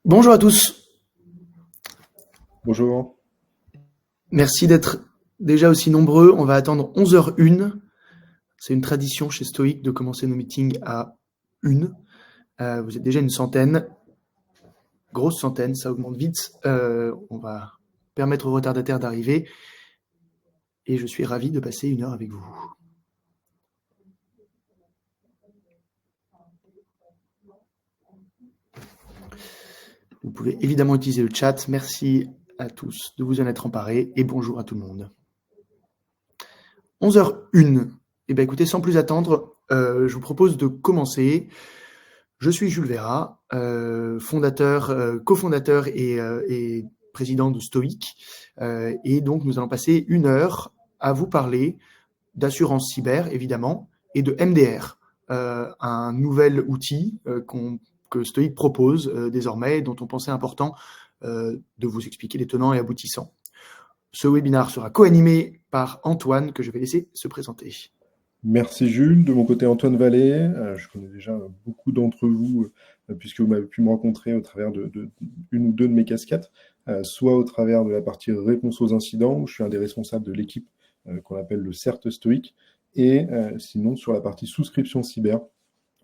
Bonjour à tous, Bonjour. merci d'être déjà aussi nombreux. On va attendre 11h01. C'est une tradition chez Stoic de commencer nos meetings à 1. Vous êtes déjà une centaine, grosse centaine, ça augmente vite. On va permettre aux retardataires d'arriver et je suis ravi de passer 1 heure avec vous. Vous pouvez évidemment utiliser le chat. Merci à tous de vous en être emparés et bonjour à tout le monde. 11h01. Eh bien écoutez, sans plus attendre, je vous propose de commencer. Je suis Jules Vera, cofondateur et président de Stoic. Et donc, nous allons passer 1 heure à vous parler d'assurance cyber, évidemment, et de MDR, un nouvel outil que Stoic propose désormais, dont on pensait important de vous expliquer les tenants et aboutissants. Ce webinaire sera co-animé par Antoine, que je vais laisser se présenter. Merci Jules. De mon côté, Antoine Vallée. Je connais déjà beaucoup d'entre vous, puisque vous m'avez pu me rencontrer au travers de une ou deux de mes casquettes, soit au travers de la partie réponse aux incidents, où je suis un des responsables de l'équipe qu'on appelle le CERT Stoic, et sinon sur la partie souscription cyber,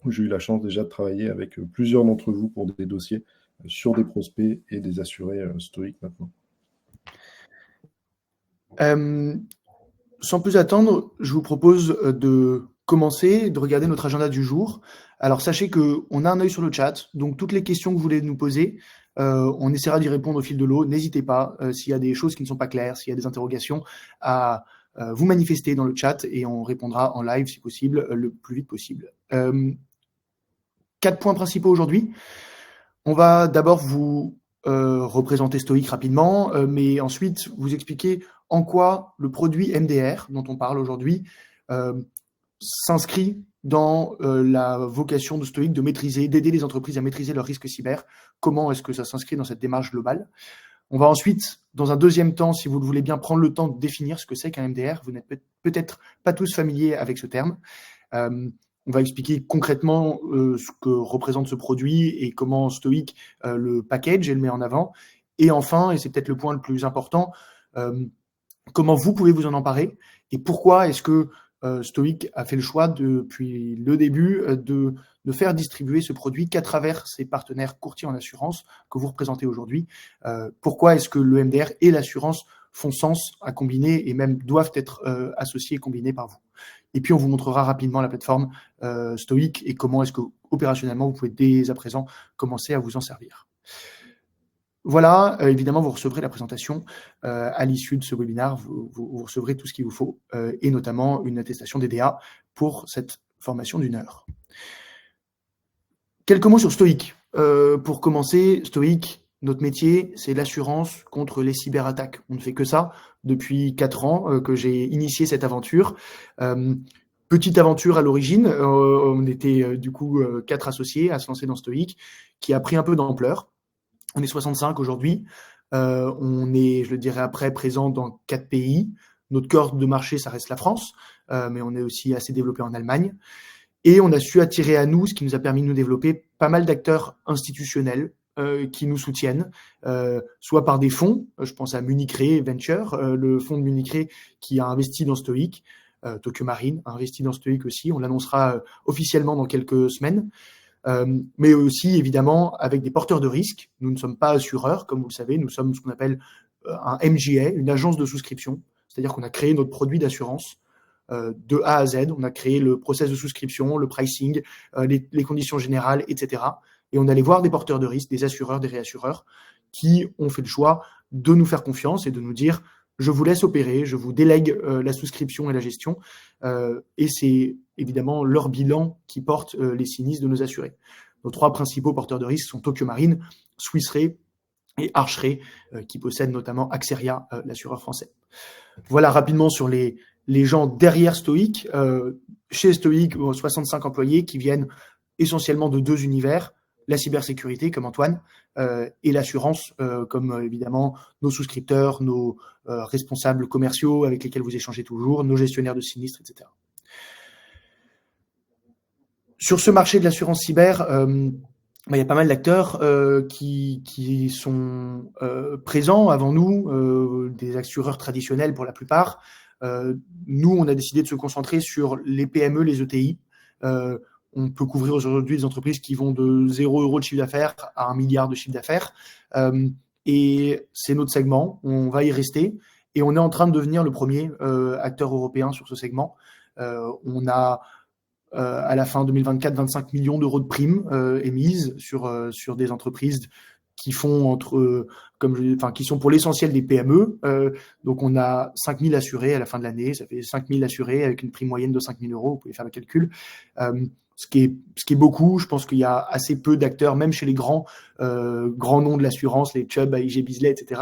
où j'ai eu la chance déjà de travailler avec plusieurs d'entre vous pour des dossiers sur des prospects et des assurés stoïques maintenant. Sans plus attendre, je vous propose de commencer, de regarder notre agenda du jour. Alors sachez qu'on a un œil sur le chat, donc toutes les questions que vous voulez nous poser, on essaiera d'y répondre au fil de l'eau. N'hésitez pas, s'il y a des choses qui ne sont pas claires, s'il y a des interrogations, à vous manifester dans le chat et on répondra en live si possible, le plus vite possible. 4 points principaux aujourd'hui. On va d'abord vous représenter Stoic rapidement, mais ensuite vous expliquer en quoi le produit MDR dont on parle aujourd'hui s'inscrit dans la vocation de Stoic de maîtriser, d'aider les entreprises à maîtriser leurs risques cyber. Comment est-ce que ça s'inscrit dans cette démarche globale? On va ensuite, dans un deuxième temps, si vous le voulez bien, prendre le temps de définir ce que c'est qu'un MDR. Vous n'êtes peut-être pas tous familiers avec ce terme. On va expliquer concrètement ce que représente ce produit et comment Stoic le package et le met en avant. Et enfin, et c'est peut-être le point le plus important, comment vous pouvez vous en emparer et pourquoi est-ce que Stoic a fait le choix depuis le début de ne faire distribuer ce produit qu'à travers ses partenaires courtiers en assurance que vous représentez aujourd'hui. Pourquoi est-ce que le MDR et l'assurance font sens à combiner et même doivent être associés et combinés par vous. Et puis, on vous montrera rapidement la plateforme Stoic et comment est-ce que, opérationnellement, vous pouvez dès à présent commencer à vous en servir. Voilà, évidemment, vous recevrez la présentation à l'issue de ce webinaire. Vous recevrez tout ce qu'il vous faut et notamment une attestation DDA pour cette formation d'1 heure. Quelques mots sur Stoic. Pour commencer, Stoic, notre métier, c'est l'assurance contre les cyberattaques. On ne fait que ça depuis 4 ans que j'ai initié cette aventure. Petite aventure à l'origine, on était du coup 4 associés à se lancer dans Stoic, qui a pris un peu d'ampleur. On est 65 aujourd'hui. On est, je le dirais après, présent dans 4 pays. Notre cœur de marché, ça reste la France, mais on est aussi assez développé en Allemagne. Et on a su attirer à nous, ce qui nous a permis de nous développer, pas mal d'acteurs institutionnels qui nous soutiennent, soit par des fonds, je pense à Munich Re Venture, le fonds de Munich Re qui a investi dans Stoic, Tokyo Marine a investi dans Stoic aussi, on l'annoncera officiellement dans quelques semaines, mais aussi évidemment avec des porteurs de risques. Nous ne sommes pas assureurs, comme vous le savez, nous sommes ce qu'on appelle un MGA, une agence de souscription, c'est-à-dire qu'on a créé notre produit d'assurance de A à Z. On a créé le process de souscription, le pricing, les conditions générales, etc. Et on allait voir des porteurs de risques, des assureurs, des réassureurs, qui ont fait le choix de nous faire confiance et de nous dire « je vous laisse opérer, je vous délègue la souscription et la gestion ». Et c'est évidemment leur bilan qui porte les sinistres de nos assurés. Nos 3 principaux porteurs de risques sont Tokyo Marine, Swiss Re et Arch Re, qui possèdent notamment Axeria, l'assureur français. Voilà rapidement sur les gens derrière Stoic. Chez Stoic, 65 employés qui viennent essentiellement de 2 univers, la cybersécurité comme Antoine et l'assurance comme évidemment nos souscripteurs, nos responsables commerciaux avec lesquels vous échangez toujours, nos gestionnaires de sinistres, etc. Sur ce marché de l'assurance cyber, il y a pas mal d'acteurs qui sont présents avant nous, des assureurs traditionnels pour la plupart. Nous, on a décidé de se concentrer sur les PME, les ETI. On peut couvrir aujourd'hui des entreprises qui vont de 0 € de chiffre d'affaires à 1 milliard de chiffre d'affaires. Et c'est notre segment, on va y rester. Et on est en train de devenir le premier acteur européen sur ce segment. On a à la fin 2024, 25 millions d'euros de primes émises sur des entreprises qui font qui sont pour l'essentiel des PME. Donc on a 5 000 assurés à la fin de l'année, ça fait 5 000 assurés avec une prime moyenne de 5 000 €, vous pouvez faire le calcul. Ce qui est beaucoup. Je pense qu'il y a assez peu d'acteurs, même chez les grands noms de l'assurance, les Chubb, AIG, Beazley, etc.,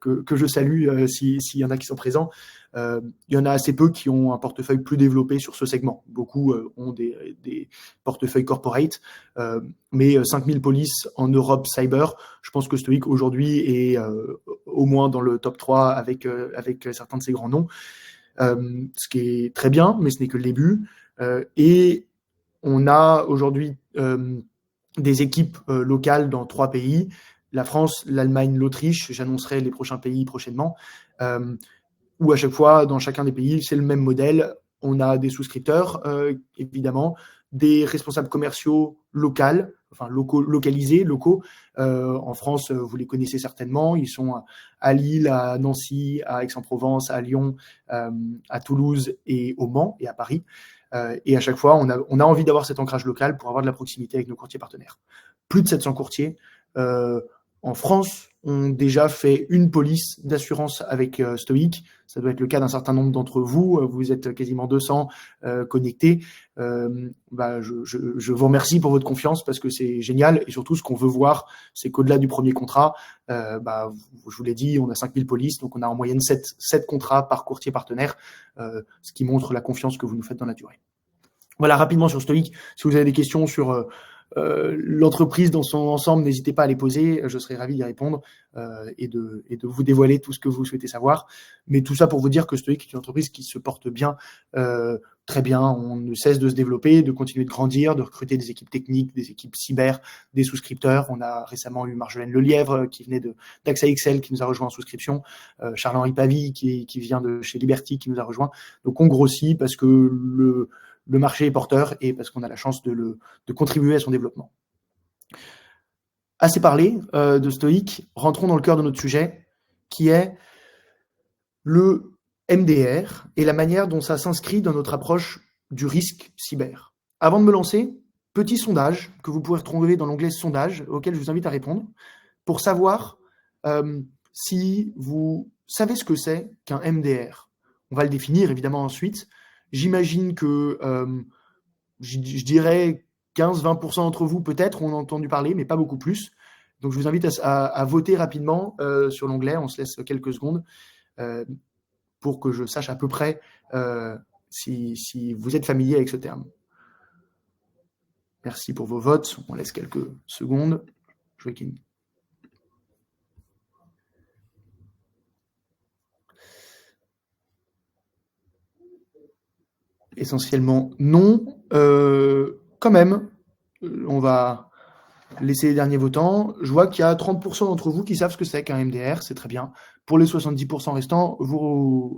que je salue s'il y en a qui sont présents. Il y en a assez peu qui ont un portefeuille plus développé sur ce segment. Beaucoup ont des portefeuilles corporate, mais 5000 polices en Europe cyber, je pense que Stoic aujourd'hui est au moins dans le top 3 avec certains de ces grands noms, ce qui est très bien, mais ce n'est que le début. Et on a aujourd'hui des équipes locales dans 3 pays, la France, l'Allemagne, l'Autriche. J'annoncerai les prochains pays prochainement. Où à chaque fois, dans chacun des pays, c'est le même modèle. On a des souscripteurs, évidemment, des responsables commerciaux localisés, locaux. En France, vous les connaissez certainement. Ils sont à Lille, à Nancy, à Aix-en-Provence, à Lyon, à Toulouse et au Mans et à Paris. Et à chaque fois, on a envie d'avoir cet ancrage local pour avoir de la proximité avec nos courtiers partenaires. Plus de 700 courtiers en France ont déjà fait une police d'assurance avec Stoic. Ça doit être le cas d'un certain nombre d'entre vous. Vous êtes quasiment 200 connectés. Je vous remercie pour votre confiance parce que c'est génial. Et surtout, ce qu'on veut voir, c'est qu'au-delà du premier contrat, je vous l'ai dit, on a 5000 polices, donc on a en moyenne 7 contrats par courtier partenaire, ce qui montre la confiance que vous nous faites dans la durée. Voilà, rapidement sur Stoic. Si vous avez des questions sur l'entreprise dans son ensemble, n'hésitez pas à les poser, je serai ravi d'y répondre et de vous dévoiler tout ce que vous souhaitez savoir. Mais tout ça pour vous dire que Stoic est une entreprise qui se porte bien, très bien. On ne cesse de se développer, de continuer de grandir, de recruter des équipes techniques, des équipes cyber, des souscripteurs. On a récemment eu Marjolaine Lelièvre qui venait d'AXA XL qui nous a rejoint en souscription, Charles-Henri Pavie qui vient de chez Liberty qui nous a rejoint. Donc on grossit parce que le marché est porteur et parce qu'on a la chance de contribuer à son développement. Assez parlé de Stoic, rentrons dans le cœur de notre sujet, qui est le MDR et la manière dont ça s'inscrit dans notre approche du risque cyber. Avant de me lancer, petit sondage que vous pourrez retrouver dans l'onglet sondage, auquel je vous invite à répondre, pour savoir si vous savez ce que c'est qu'un MDR. On va le définir évidemment ensuite. J'imagine que, je dirais 15-20% d'entre vous peut-être ont entendu parler, mais pas beaucoup plus. Donc je vous invite à voter rapidement sur l'onglet, on se laisse quelques secondes pour que je sache à peu près si vous êtes familier avec ce terme. Merci pour vos votes, on laisse quelques secondes. Je vois qu'il essentiellement non. Quand même, on va laisser les derniers votants. Je vois qu'il y a 30% d'entre vous qui savent ce que c'est qu'un MDR, c'est très bien. Pour les 70% restants,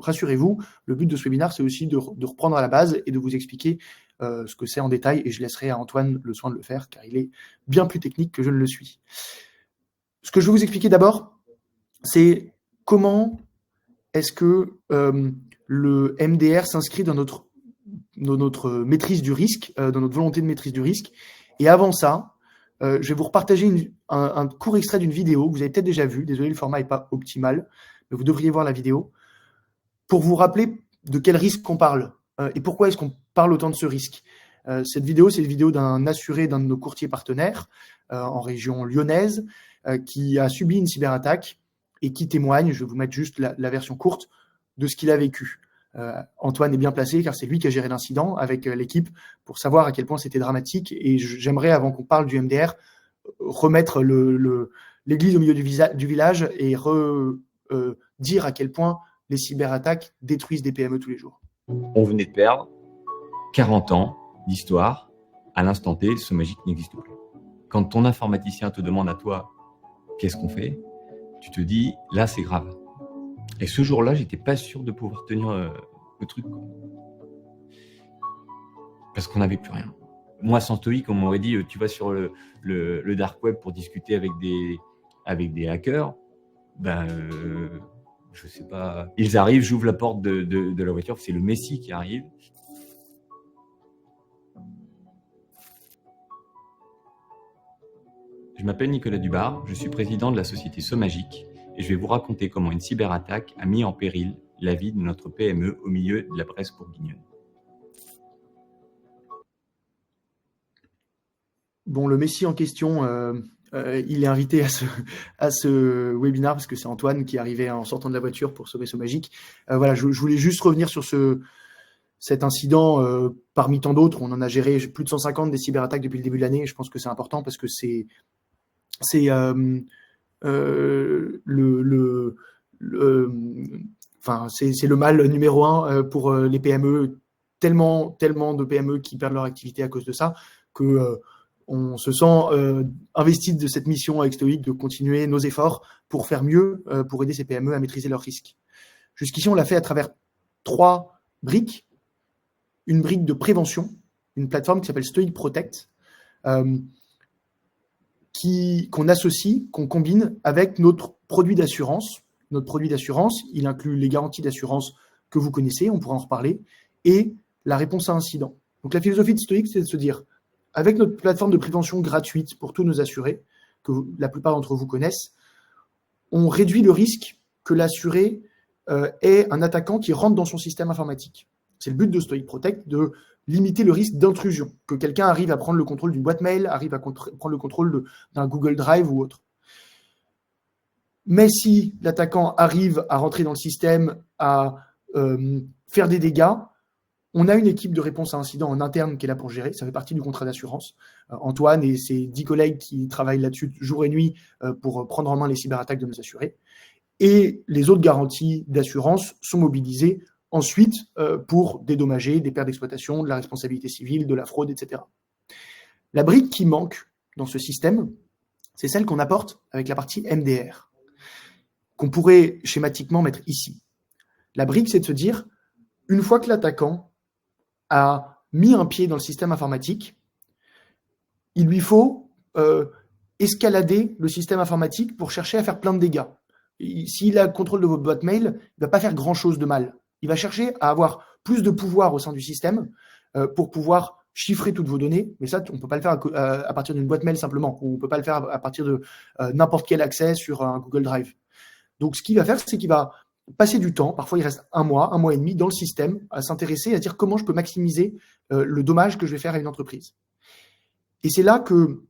rassurez-vous, le but de ce webinaire, c'est aussi de reprendre à la base et de vous expliquer ce que c'est en détail, et je laisserai à Antoine le soin de le faire, car il est bien plus technique que je ne le suis. Ce que je vais vous expliquer d'abord, c'est comment est-ce que le MDR s'inscrit dans notre maîtrise du risque, dans notre volonté de maîtrise du risque. Et avant ça, je vais vous repartager un court extrait d'une vidéo que vous avez peut-être déjà vu. Désolé, le format n'est pas optimal, mais vous devriez voir la vidéo pour vous rappeler de quel risque on parle et pourquoi est-ce qu'on parle autant de ce risque. Cette vidéo, c'est une vidéo d'un assuré d'un de nos courtiers partenaires en région lyonnaise qui a subi une cyberattaque et qui témoigne, je vais vous mettre juste la version courte, de ce qu'il a vécu. Antoine est bien placé car c'est lui qui a géré l'incident avec l'équipe pour savoir à quel point c'était dramatique, et j'aimerais, avant qu'on parle du MDR, remettre l'église au milieu du village et dire à quel point les cyberattaques détruisent des PME tous les jours. On venait de perdre 40 ans d'histoire à l'instant T, ce magique n'existe plus. Quand ton informaticien te demande à toi, qu'est-ce qu'on fait? Tu te dis, là, c'est grave. Et ce jour-là, j'étais pas sûr de pouvoir tenir le truc, quoi. Parce qu'on n'avait plus rien. Moi, sans Stoic, on m'aurait dit, tu vas sur le dark web pour discuter avec des hackers. Ben, je sais pas. Ils arrivent, j'ouvre la porte de la voiture, c'est le Messie qui arrive. Je m'appelle Nicolas Dubar, je suis président de la société Somagique et je vais vous raconter comment une cyberattaque a mis en péril la vie de notre PME au milieu de la Bresse bourguignonne. Bon, le Messie en question, il est invité à ce webinaire parce que c'est Antoine qui est arrivé en sortant de la voiture pour sauver Somagique. Voilà, je voulais juste revenir sur cet incident parmi tant d'autres. On en a géré plus de 150 des cyberattaques depuis le début de l'année. Je pense que c'est important parce que c'est le mal numéro un pour les PME. Tellement de PME qui perdent leur activité à cause de ça que on se sent investi de cette mission avec Stoic de continuer nos efforts pour faire mieux, pour aider ces PME à maîtriser leurs risques. Jusqu'ici, on l'a fait à travers 3 briques. Une brique de prévention, une plateforme qui s'appelle Stoic Protect, qu'on associe, qu'on combine avec notre produit d'assurance. Notre produit d'assurance, il inclut les garanties d'assurance que vous connaissez, on pourra en reparler, et la réponse à incident. Donc la philosophie de Stoic, c'est de se dire, avec notre plateforme de prévention gratuite pour tous nos assurés, que la plupart d'entre vous connaissent, on réduit le risque que l'assuré ait un attaquant qui rentre dans son système informatique. C'est le but de Stoic Protect, de limiter le risque d'intrusion, que quelqu'un arrive à prendre le contrôle d'une boîte mail, arrive à prendre le contrôle d'un Google Drive ou autre. Mais si l'attaquant arrive à rentrer dans le système, à faire des dégâts, on a une équipe de réponse à incident en interne qui est là pour gérer. Ça fait partie du contrat d'assurance. Antoine et ses 10 collègues qui travaillent là-dessus jour et nuit pour prendre en main les cyberattaques de nos assurés. Et les autres garanties d'assurance sont mobilisées ensuite pour dédommager des pertes d'exploitation, de la responsabilité civile, de la fraude, etc. La brique qui manque dans ce système, c'est celle qu'on apporte avec la partie MDR, qu'on pourrait schématiquement mettre ici. La brique, c'est de se dire, une fois que l'attaquant a mis un pied dans le système informatique, il lui faut escalader le système informatique pour chercher à faire plein de dégâts. S'il a le contrôle de votre boîte mail, il ne va pas faire grand-chose de mal. Il va chercher à avoir plus de pouvoir au sein du système pour pouvoir chiffrer toutes vos données. Mais ça, on ne peut pas le faire à partir d'une boîte mail simplement. Ou on ne peut pas le faire à partir de n'importe quel accès sur un Google Drive. Donc, ce qu'il va faire, c'est qu'il va passer du temps, parfois il reste un mois et demi dans le système, à s'intéresser, à dire comment je peux maximiser le dommage que je vais faire à une entreprise. Et c'est là que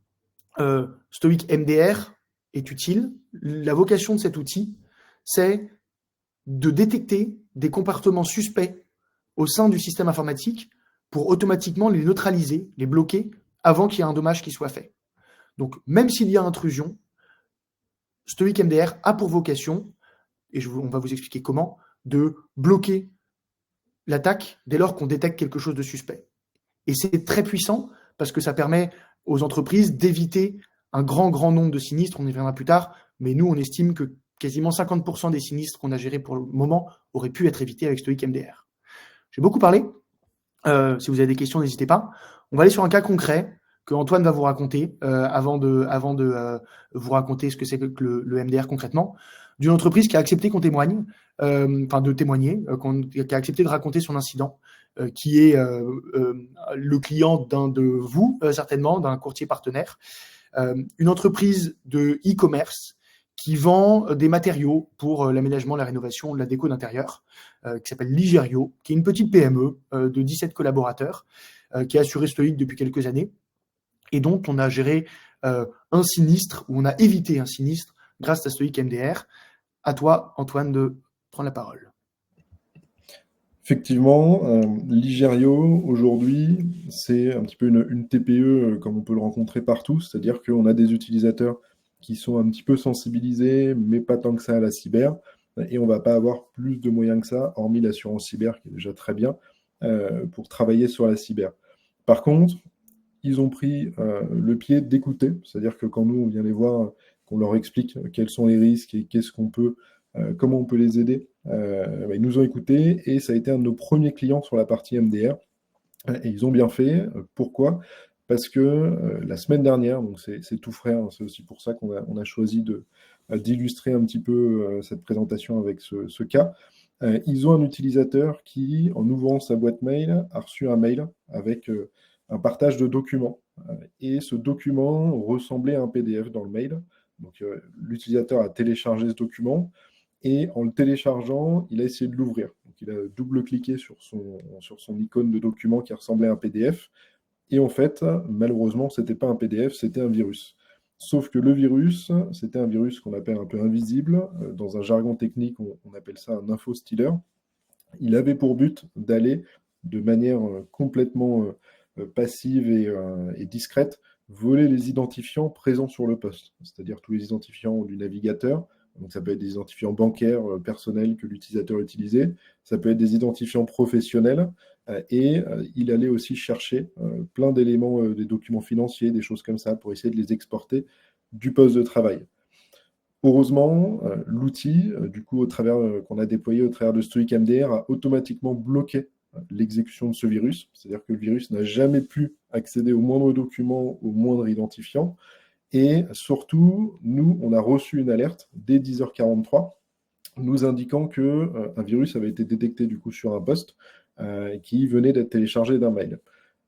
Stoic MDR est utile. La vocation de cet outil, c'est de détecter des comportements suspects au sein du système informatique pour automatiquement les neutraliser, les bloquer, avant qu'il y ait un dommage qui soit fait. Donc, même s'il y a intrusion, Stoic MDR a pour vocation, et on va vous expliquer comment, de bloquer l'attaque dès lors qu'on détecte quelque chose de suspect. Et c'est très puissant parce que ça permet aux entreprises d'éviter un grand nombre de sinistres, on y reviendra plus tard, mais nous, on estime que quasiment 50% des sinistres qu'on a gérés pour le moment auraient pu être évités avec Stoic MDR. J'ai beaucoup parlé. Si vous avez des questions, n'hésitez pas. On va aller sur un cas concret que Antoine va vous raconter avant de vous raconter ce que c'est que le MDR concrètement, d'une entreprise qui a accepté qu'on témoigne, de témoigner, qui a accepté de raconter son incident, qui est le client d'un de vous, certainement, d'un courtier partenaire, une entreprise de e-commerce qui vend des matériaux pour l'aménagement, la rénovation, la déco d'intérieur, qui s'appelle Ligerio, qui est une petite PME de 17 collaborateurs, qui a assuré Stoic depuis quelques années, et dont on a géré un sinistre, ou on a évité un sinistre grâce à Stoic MDR. À toi, Antoine, de prendre la parole. Effectivement, Ligerio, aujourd'hui, c'est un petit peu une TPE comme on peut le rencontrer partout, c'est-à-dire qu'on a des utilisateurs qui sont un petit peu sensibilisés, mais pas tant que ça à la cyber, et on ne va pas avoir plus de moyens que ça, hormis l'assurance cyber, qui est déjà très bien, pour travailler sur la cyber. Par contre, ils ont pris le pied d'écouter, c'est-à-dire que quand nous, on vient les voir, qu'on leur explique quels sont les risques et comment on peut les aider, ils nous ont écoutés et ça a été un de nos premiers clients sur la partie MDR. Et ils ont bien fait. Pourquoi? Parce que la semaine dernière, donc c'est tout frais, hein, c'est aussi pour ça qu'on a choisi d'illustrer un petit peu cette présentation avec ce cas. Ils ont un utilisateur qui, en ouvrant sa boîte mail, a reçu un mail avec un partage de documents. Et ce document ressemblait à un PDF dans le mail. Donc l'utilisateur a téléchargé ce document et en le téléchargeant, il a essayé de l'ouvrir. Donc il a double-cliqué sur son icône de document qui ressemblait à un PDF. Et en fait, malheureusement, ce n'était pas un PDF, c'était un virus. Sauf que le virus, c'était un virus qu'on appelle un peu invisible. Dans un jargon technique, on appelle ça un info-stealer. Il avait pour but d'aller de manière complètement passive et discrète, voler les identifiants présents sur le poste, c'est-à-dire tous les identifiants du navigateur. Donc ça peut être des identifiants bancaires personnels que l'utilisateur utilisait, ça peut être des identifiants professionnels, et il allait aussi chercher plein d'éléments, des documents financiers, des choses comme ça, pour essayer de les exporter du poste de travail. Heureusement, l'outil, du coup, qu'on a déployé au travers de Stoic MDR, a automatiquement bloqué l'exécution de ce virus. C'est-à-dire que le virus n'a jamais pu accéder au moindre document, au moindre identifiant. Et surtout, nous, on a reçu une alerte dès 10h43 nous indiquant qu'un virus avait été détecté du coup sur un poste qui venait d'être téléchargé d'un mail.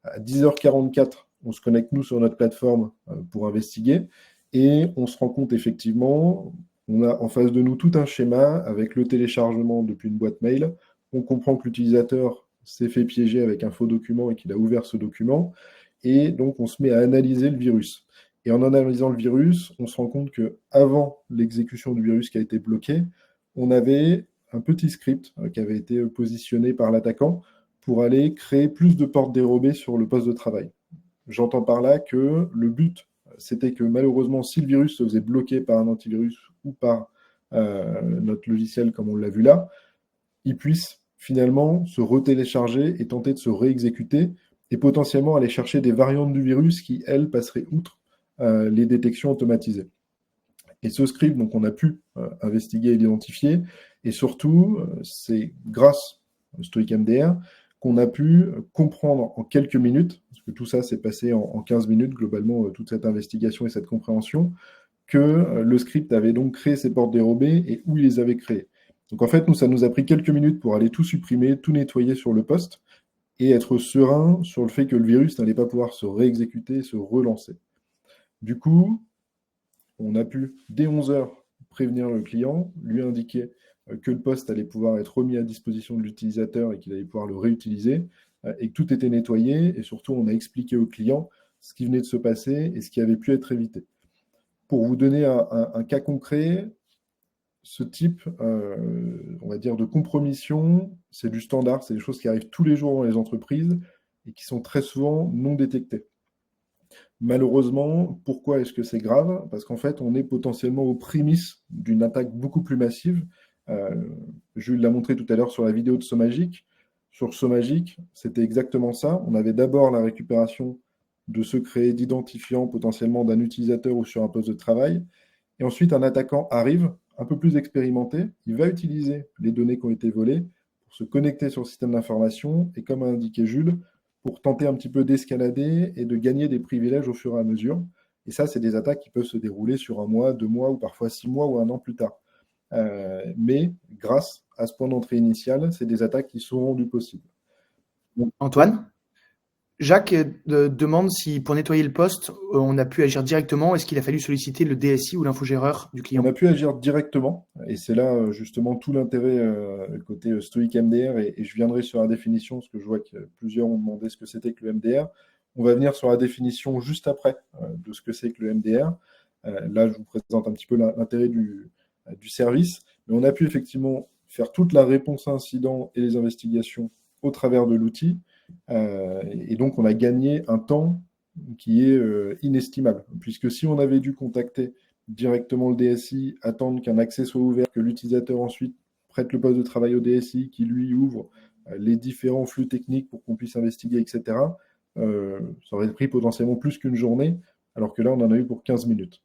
À 10h44, on se connecte nous sur notre plateforme pour investiguer et on se rend compte effectivement, on a en face de nous tout un schéma avec le téléchargement depuis une boîte mail. On comprend que l'utilisateur s'est fait piéger avec un faux document et qu'il a ouvert ce document. Et donc, on se met à analyser le virus. Et en analysant le virus, on se rend compte qu'avant l'exécution du virus qui a été bloqué, on avait un petit script qui avait été positionné par l'attaquant pour aller créer plus de portes dérobées sur le poste de travail. J'entends par là que le but, c'était que malheureusement, si le virus se faisait bloquer par un antivirus ou par notre logiciel, comme on l'a vu là, il puisse finalement se retélécharger et tenter de se réexécuter et potentiellement aller chercher des variantes du virus qui, elles, passeraient outre les détections automatisées. Et ce script, donc, on a pu investiguer et l'identifier. Et surtout, c'est grâce à Stoic MDR qu'on a pu comprendre en quelques minutes, parce que tout ça s'est passé en 15 minutes, globalement, toute cette investigation et cette compréhension, que le script avait donc créé ces portes dérobées et où il les avait créées. Donc en fait, ça nous a pris quelques minutes pour aller tout supprimer, tout nettoyer sur le poste et être serein sur le fait que le virus n'allait pas pouvoir se réexécuter, se relancer. Du coup, on a pu, dès 11h, prévenir le client, lui indiquer que le poste allait pouvoir être remis à disposition de l'utilisateur et qu'il allait pouvoir le réutiliser, et que tout était nettoyé, et surtout, on a expliqué au client ce qui venait de se passer et ce qui avait pu être évité. Pour vous donner un cas concret, ce type, on va dire, de compromission, c'est du standard, c'est des choses qui arrivent tous les jours dans les entreprises et qui sont très souvent non détectées. Malheureusement, pourquoi est-ce que c'est grave? Parce qu'en fait, on est potentiellement aux prémices d'une attaque beaucoup plus massive. Jules l'a montré tout à l'heure sur la vidéo de Somagic. Sur Somagic, c'était exactement ça. On avait d'abord la récupération de secrets, d'identifiants potentiellement d'un utilisateur ou sur un poste de travail. Et ensuite, un attaquant arrive, un peu plus expérimenté. Il va utiliser les données qui ont été volées pour se connecter sur le système d'information et, comme a indiqué Jules, pour tenter un petit peu d'escalader et de gagner des privilèges au fur et à mesure. Et ça, c'est des attaques qui peuvent se dérouler sur 1 mois, 2 mois ou parfois 6 mois ou 1 an plus tard. Mais grâce à ce point d'entrée initial, c'est des attaques qui sont rendues possibles. Antoine, Jacques demande si pour nettoyer le poste, on a pu agir directement. Est-ce qu'il a fallu solliciter le DSI ou l'infogéreur du client? On a pu agir directement, et c'est là justement tout l'intérêt côté Stoic MDR, et je viendrai sur la définition, parce que je vois que plusieurs ont demandé ce que c'était que le MDR. On va venir sur la définition juste après de ce que c'est que le MDR. Là, je vous présente un petit peu l'intérêt du service, mais on a pu effectivement faire toute la réponse à incident et les investigations au travers de l'outil, et donc on a gagné un temps qui est inestimable, puisque si on avait dû contacter directement le DSI, attendre qu'un accès soit ouvert, que l'utilisateur ensuite prête le poste de travail au DSI, qui lui ouvre les différents flux techniques pour qu'on puisse investiguer, etc., ça aurait pris potentiellement plus qu'une journée, alors que là, on en a eu pour 15 minutes.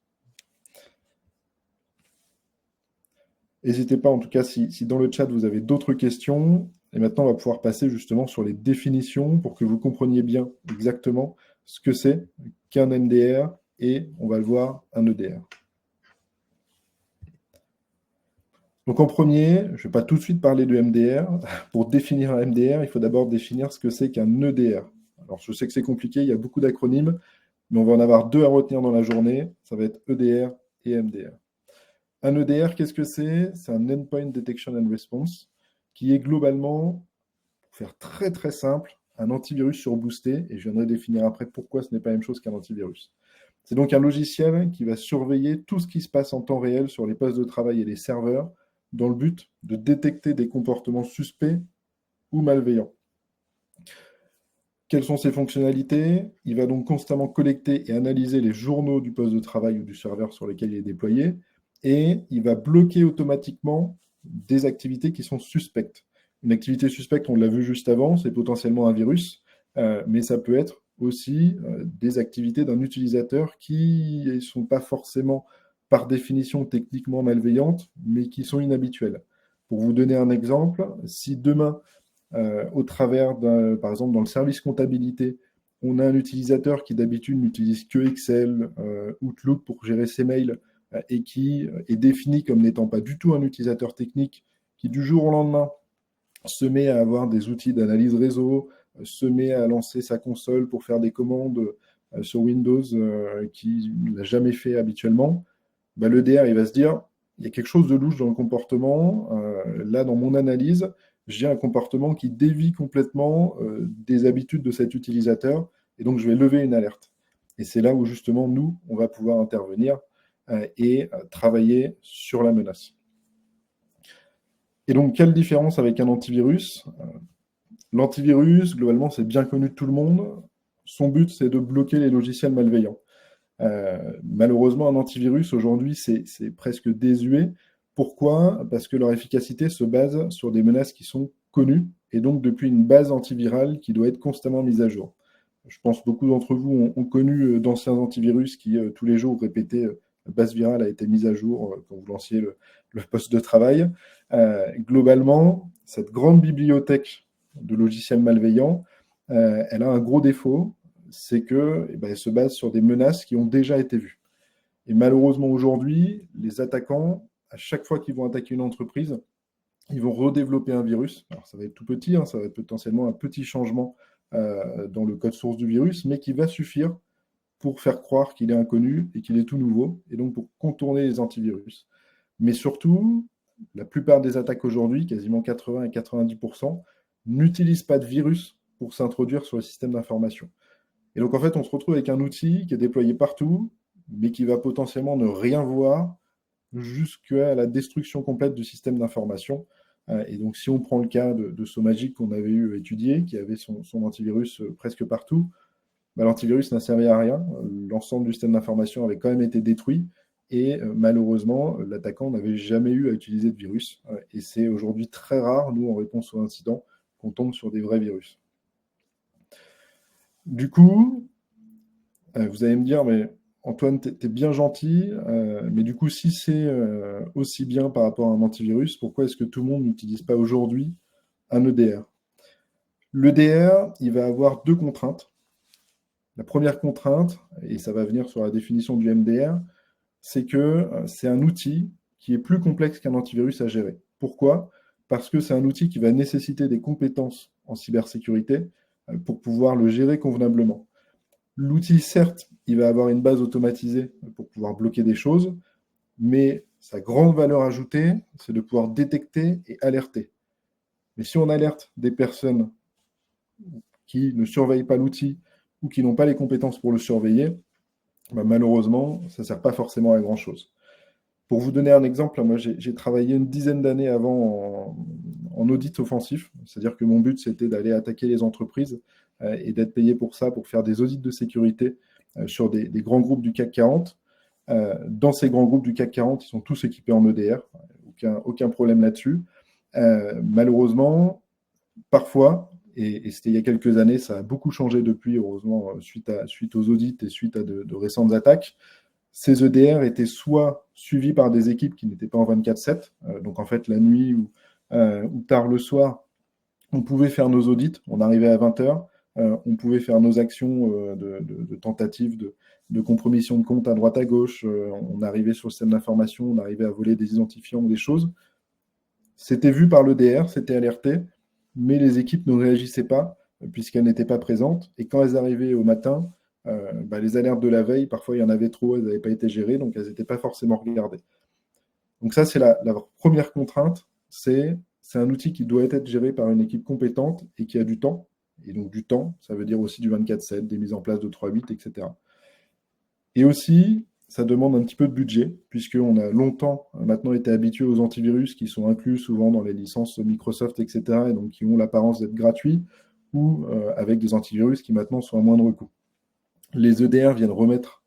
N'hésitez pas, en tout cas, si dans le chat, vous avez d'autres questions. Et maintenant, on va pouvoir passer justement sur les définitions pour que vous compreniez bien exactement ce que c'est qu'un MDR et, on va le voir, un EDR. Donc en premier, je ne vais pas tout de suite parler de MDR. Pour définir un MDR, il faut d'abord définir ce que c'est qu'un EDR. Alors je sais que c'est compliqué, il y a beaucoup d'acronymes, mais on va en avoir 2 à retenir dans la journée. Ça va être EDR et MDR. Un EDR, qu'est-ce que c'est? C'est un Endpoint Detection and Response, qui est globalement, pour faire très très simple, un antivirus surboosté, et je viendrai définir après pourquoi ce n'est pas la même chose qu'un antivirus. C'est donc un logiciel qui va surveiller tout ce qui se passe en temps réel sur les postes de travail et les serveurs, dans le but de détecter des comportements suspects ou malveillants. Quelles sont ses fonctionnalités? Il va donc constamment collecter et analyser les journaux du poste de travail ou du serveur sur lequel il est déployé, et il va bloquer automatiquement des activités qui sont suspectes. Une activité suspecte, on l'a vu juste avant, c'est potentiellement un virus, mais ça peut être aussi des activités d'un utilisateur qui ne sont pas forcément par définition techniquement malveillantes, mais qui sont inhabituelles. Pour vous donner un exemple, si demain, au travers par exemple dans le service comptabilité, on a un utilisateur qui d'habitude n'utilise que Excel, Outlook pour gérer ses mails, et qui est défini comme n'étant pas du tout un utilisateur technique, qui du jour au lendemain se met à avoir des outils d'analyse réseau, se met à lancer sa console pour faire des commandes sur Windows qu'il n'a jamais fait habituellement, l'EDR, il va se dire, il y a quelque chose de louche dans le comportement. Là, dans mon analyse, j'ai un comportement qui dévie complètement des habitudes de cet utilisateur, et donc je vais lever une alerte. Et c'est là où justement, nous, on va pouvoir intervenir et travailler sur la menace. Et donc, quelle différence avec un antivirus? L'antivirus, globalement, c'est bien connu de tout le monde. Son but, c'est de bloquer les logiciels malveillants. Malheureusement, un antivirus, aujourd'hui, c'est presque désuet. Pourquoi? Parce que leur efficacité se base sur des menaces qui sont connues, et donc depuis une base antivirale qui doit être constamment mise à jour. Je pense que beaucoup d'entre vous ont connu d'anciens antivirus qui, tous les jours, répétaient la base virale a été mise à jour quand vous lanciez le poste de travail. Globalement, cette grande bibliothèque de logiciels malveillants, elle a un gros défaut, c'est qu'elle se base sur des menaces qui ont déjà été vues. Et malheureusement, aujourd'hui, les attaquants, à chaque fois qu'ils vont attaquer une entreprise, ils vont redévelopper un virus. Alors, ça va être tout petit, ça va être potentiellement un petit changement dans le code source du virus, mais qui va suffire pour faire croire qu'il est inconnu et qu'il est tout nouveau, et donc pour contourner les antivirus. Mais surtout, la plupart des attaques aujourd'hui, quasiment 80 à 90%, n'utilisent pas de virus pour s'introduire sur le système d'information. Et donc, en fait, on se retrouve avec un outil qui est déployé partout, mais qui va potentiellement ne rien voir jusqu'à la destruction complète du système d'information. Et donc, si on prend le cas de Somagic qu'on avait étudié, qui avait son antivirus presque partout, l'antivirus n'a servi à rien. L'ensemble du système d'information avait quand même été détruit. Et malheureusement, l'attaquant n'avait jamais eu à utiliser de virus. Et c'est aujourd'hui très rare, nous, en réponse aux incidents, qu'on tombe sur des vrais virus. Du coup, vous allez me dire, mais Antoine, t'es bien gentil, mais du coup, si c'est aussi bien par rapport à un antivirus, pourquoi est-ce que tout le monde n'utilise pas aujourd'hui un EDR? L'EDR, il va avoir 2 contraintes. La première contrainte, et ça va venir sur la définition du MDR, c'est que c'est un outil qui est plus complexe qu'un antivirus à gérer. Pourquoi? Parce que c'est un outil qui va nécessiter des compétences en cybersécurité pour pouvoir le gérer convenablement. L'outil, certes, il va avoir une base automatisée pour pouvoir bloquer des choses, mais sa grande valeur ajoutée, c'est de pouvoir détecter et alerter. Mais si on alerte des personnes qui ne surveillent pas l'outil ou qui n'ont pas les compétences pour le surveiller, malheureusement, ça ne sert pas forcément à grand-chose. Pour vous donner un exemple, moi j'ai travaillé une dizaine d'années avant en audit offensif, c'est-à-dire que mon but c'était d'aller attaquer les entreprises et d'être payé pour ça, pour faire des audits de sécurité sur des grands groupes du CAC 40. Dans ces grands groupes du CAC 40, ils sont tous équipés en EDR, aucun problème là-dessus. Malheureusement, parfois, et c'était il y a quelques années, ça a beaucoup changé depuis, heureusement, suite aux audits et suite à de récentes attaques. Ces EDR étaient soit suivis par des équipes qui n'étaient pas en 24/7, donc en fait la nuit ou tard le soir, on pouvait faire nos audits, on arrivait à 20h, on pouvait faire nos actions de tentatives de compromission de compte à droite à gauche, on arrivait sur le système d'information, on arrivait à voler des identifiants ou des choses. C'était vu par l'EDR, c'était alerté, mais les équipes ne réagissaient pas puisqu'elles n'étaient pas présentes. Et quand elles arrivaient au matin, les alertes de la veille, parfois il y en avait trop, elles n'avaient pas été gérées, donc elles n'étaient pas forcément regardées. Donc ça, c'est la première contrainte, c'est un outil qui doit être géré par une équipe compétente et qui a du temps. Et donc du temps, ça veut dire aussi du 24/7, des mises en place de 3/8, etc. Et aussi, ça demande un petit peu de budget, puisqu'on a longtemps maintenant été habitué aux antivirus qui sont inclus souvent dans les licences Microsoft, etc., et donc qui ont l'apparence d'être gratuits, ou avec des antivirus qui maintenant sont à moindre coût. Les EDR viennent remettre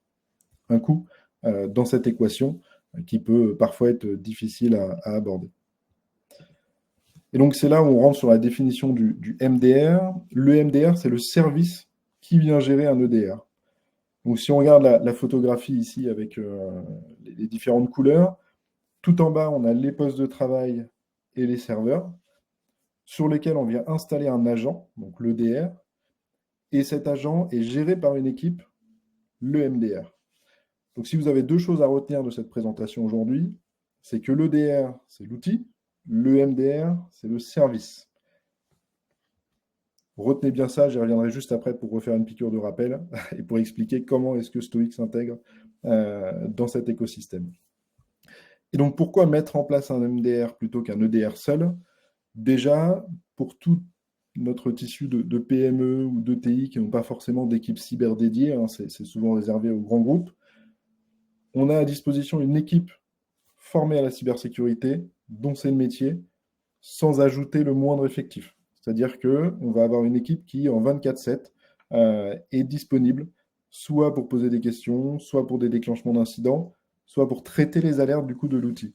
un coût dans cette équation qui peut parfois être difficile à aborder. Et donc c'est là où on rentre sur la définition du MDR. Le MDR, c'est le service qui vient gérer un EDR. Donc si on regarde la photographie ici avec les différentes couleurs, tout en bas, on a les postes de travail et les serveurs, sur lesquels on vient installer un agent, donc l'EDR, et cet agent est géré par une équipe, le MDR. Donc si vous avez deux choses à retenir de cette présentation aujourd'hui, c'est que l'EDR, c'est l'outil, le MDR, c'est le service. Retenez bien ça, j'y reviendrai juste après pour refaire une piqûre de rappel et pour expliquer comment est-ce que Stoic s'intègre dans cet écosystème. Et donc pourquoi mettre en place un MDR plutôt qu'un EDR seul? Déjà, pour tout notre tissu de PME ou d'ETI qui n'ont pas forcément d'équipe cyber dédiée, c'est souvent réservé aux grands groupes, on a à disposition une équipe formée à la cybersécurité, dont c'est le métier, sans ajouter le moindre effectif. C'est-à-dire qu'on va avoir une équipe qui, en 24/7, est disponible, soit pour poser des questions, soit pour des déclenchements d'incidents, soit pour traiter les alertes du coup de l'outil.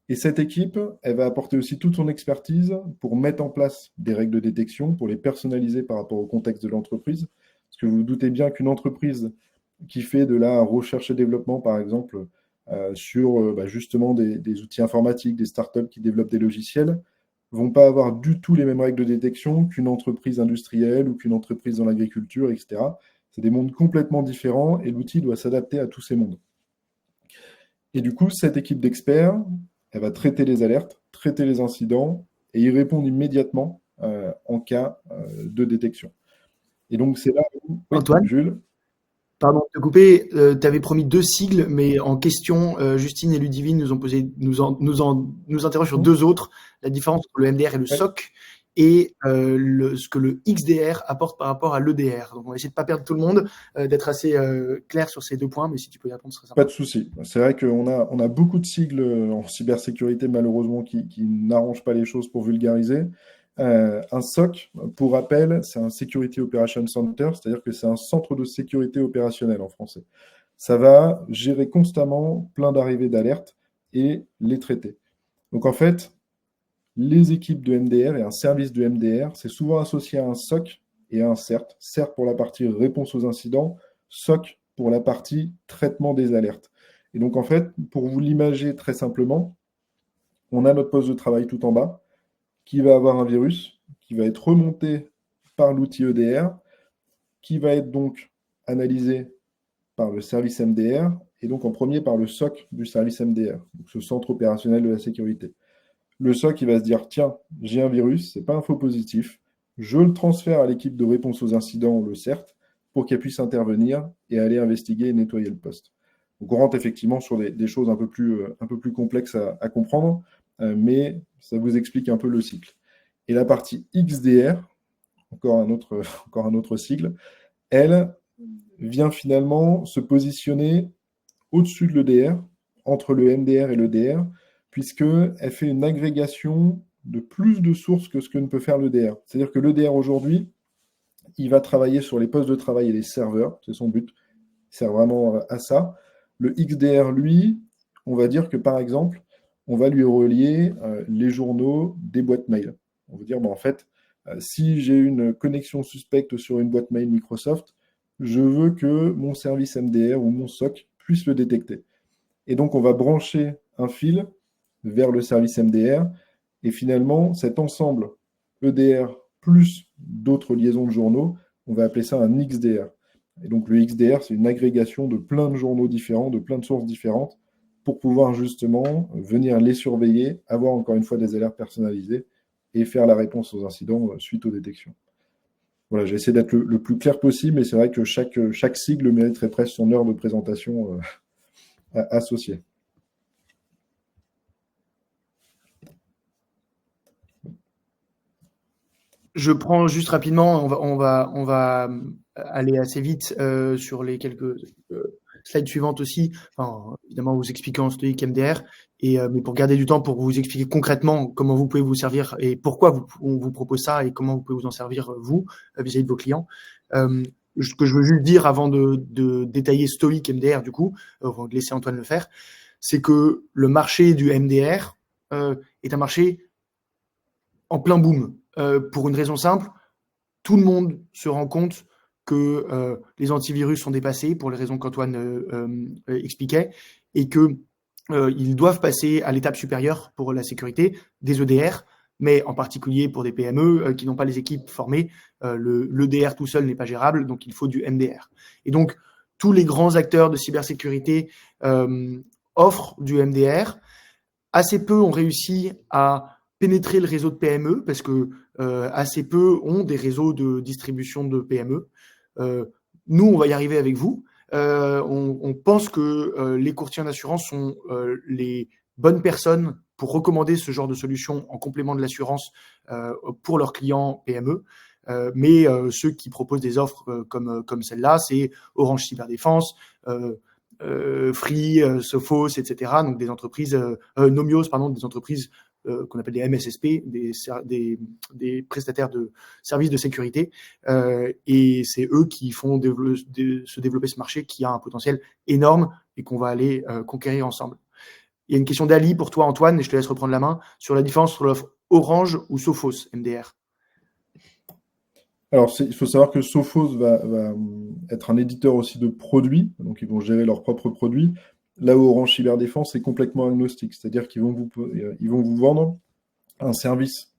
Et cette équipe, elle va apporter aussi toute son expertise pour mettre en place des règles de détection, pour les personnaliser par rapport au contexte de l'entreprise. Parce que vous vous doutez bien qu'une entreprise qui fait de la recherche et développement, par exemple, sur justement des outils informatiques, des startups qui développent des logiciels, vont pas avoir du tout les mêmes règles de détection qu'une entreprise industrielle ou qu'une entreprise dans l'agriculture, etc. C'est des mondes complètement différents et l'outil doit s'adapter à tous ces mondes. Et du coup, cette équipe d'experts, elle va traiter les alertes, traiter les incidents et y répondre immédiatement en cas de détection. Et donc, c'est là où, Antoine, Jules. Pardon de te couper, tu avais promis 2 sigles, mais en question, Justine et Ludivine nous interrogent sur 2 autres. La différence entre le MDR et le SOC et ce que le XDR apporte par rapport à l'EDR. Donc on va essayer de ne pas perdre tout le monde, d'être assez clair sur ces 2 points, mais si tu peux y répondre, ce serait sympa. Pas de souci. C'est vrai qu'on a beaucoup de sigles en cybersécurité, malheureusement, qui n'arrangent pas les choses pour vulgariser. Un SOC, pour rappel, c'est un Security Operations Center, c'est-à-dire que c'est un centre de sécurité opérationnelle en français. Ça va gérer constamment plein d'arrivées d'alertes et les traiter. Donc en fait, les équipes de MDR et un service de MDR, c'est souvent associé à un SOC et à un CERT. CERT pour la partie réponse aux incidents, SOC pour la partie traitement des alertes. Et donc en fait, pour vous l'imager très simplement, on a notre poste de travail tout en bas, qui va avoir un virus, qui va être remonté par l'outil EDR, qui va être donc analysé par le service MDR, et donc en premier par le SOC du service MDR, donc ce centre opérationnel de la sécurité. Le SOC, il va se dire, tiens, j'ai un virus, c'est pas un faux positif, je le transfère à l'équipe de réponse aux incidents, le CERT, pour qu'elle puisse intervenir et aller investiguer et nettoyer le poste. Donc on rentre effectivement sur des choses un peu plus complexes à comprendre, mais ça vous explique un peu le cycle. Et la partie XDR, encore un autre sigle, elle vient finalement se positionner au-dessus de l'EDR, entre le MDR et l'EDR, puisqu'elle fait une agrégation de plus de sources que ce que ne peut faire l'EDR. C'est-à-dire que l'EDR aujourd'hui, il va travailler sur les postes de travail et les serveurs, c'est son but, il sert vraiment à ça. Le XDR, lui, on va dire que par exemple, on va lui relier les journaux des boîtes mail. On va dire, en fait, Si j'ai une connexion suspecte sur une boîte mail Microsoft, je veux que mon service MDR ou mon SOC puisse le détecter. Et donc, on va brancher un fil vers le service MDR. Et finalement, cet ensemble EDR plus d'autres liaisons de journaux, on va appeler ça un XDR. Et donc, le XDR, c'est une agrégation de plein de journaux différents, de plein de sources différentes, pour pouvoir justement venir les surveiller, avoir encore une fois des alertes personnalisées et faire la réponse aux incidents suite aux détections. Voilà, j'ai essayé d'être le plus clair possible, mais c'est vrai que chaque sigle mériterait presque son heure de présentation associée. Je prends juste rapidement, on va aller assez vite sur les quelques slides suivantes aussi, enfin, évidemment vous expliquant Stoic MDR, mais pour garder du temps pour vous expliquer concrètement comment vous pouvez vous servir et pourquoi on vous propose ça et comment vous pouvez vous en servir vous vis-à-vis de vos clients. Ce que je veux juste dire avant de détailler Stoic MDR du coup, avant de laisser Antoine le faire, c'est que le marché du MDR est un marché en plein boom. Pour une raison simple, tout le monde se rend compte que les antivirus sont dépassés pour les raisons qu'Antoine expliquait et qu'ils doivent passer à l'étape supérieure pour la sécurité des EDR, mais en particulier pour des PME qui n'ont pas les équipes formées, l'EDR tout seul n'est pas gérable, donc il faut du MDR. Et donc, tous les grands acteurs de cybersécurité offrent du MDR. Assez peu ont réussi à pénétrer le réseau de PME parce que assez peu ont des réseaux de distribution de PME. Nous, on va y arriver avec vous. On pense que les courtiers en assurance sont les bonnes personnes pour recommander ce genre de solution en complément de l'assurance pour leurs clients PME. Mais ceux qui proposent des offres comme celle-là, c'est Orange Cyberdéfense, Free, Sophos, etc. Donc des entreprises, Nomios, pardon, des entreprises qu'on appelle des MSSP, des prestataires de services de sécurité. Et c'est eux qui font se développer ce marché qui a un potentiel énorme et qu'on va aller conquérir ensemble. Il y a une question d'Ali pour toi, Antoine, et je te laisse reprendre la main, sur la différence entre l'offre Orange ou Sophos MDR. Alors, il faut savoir que Sophos va être un éditeur aussi de produits, donc ils vont gérer leurs propres produits. Là où Orange Cyberdéfense est complètement agnostique, c'est-à-dire qu'ils vont vous vendre un service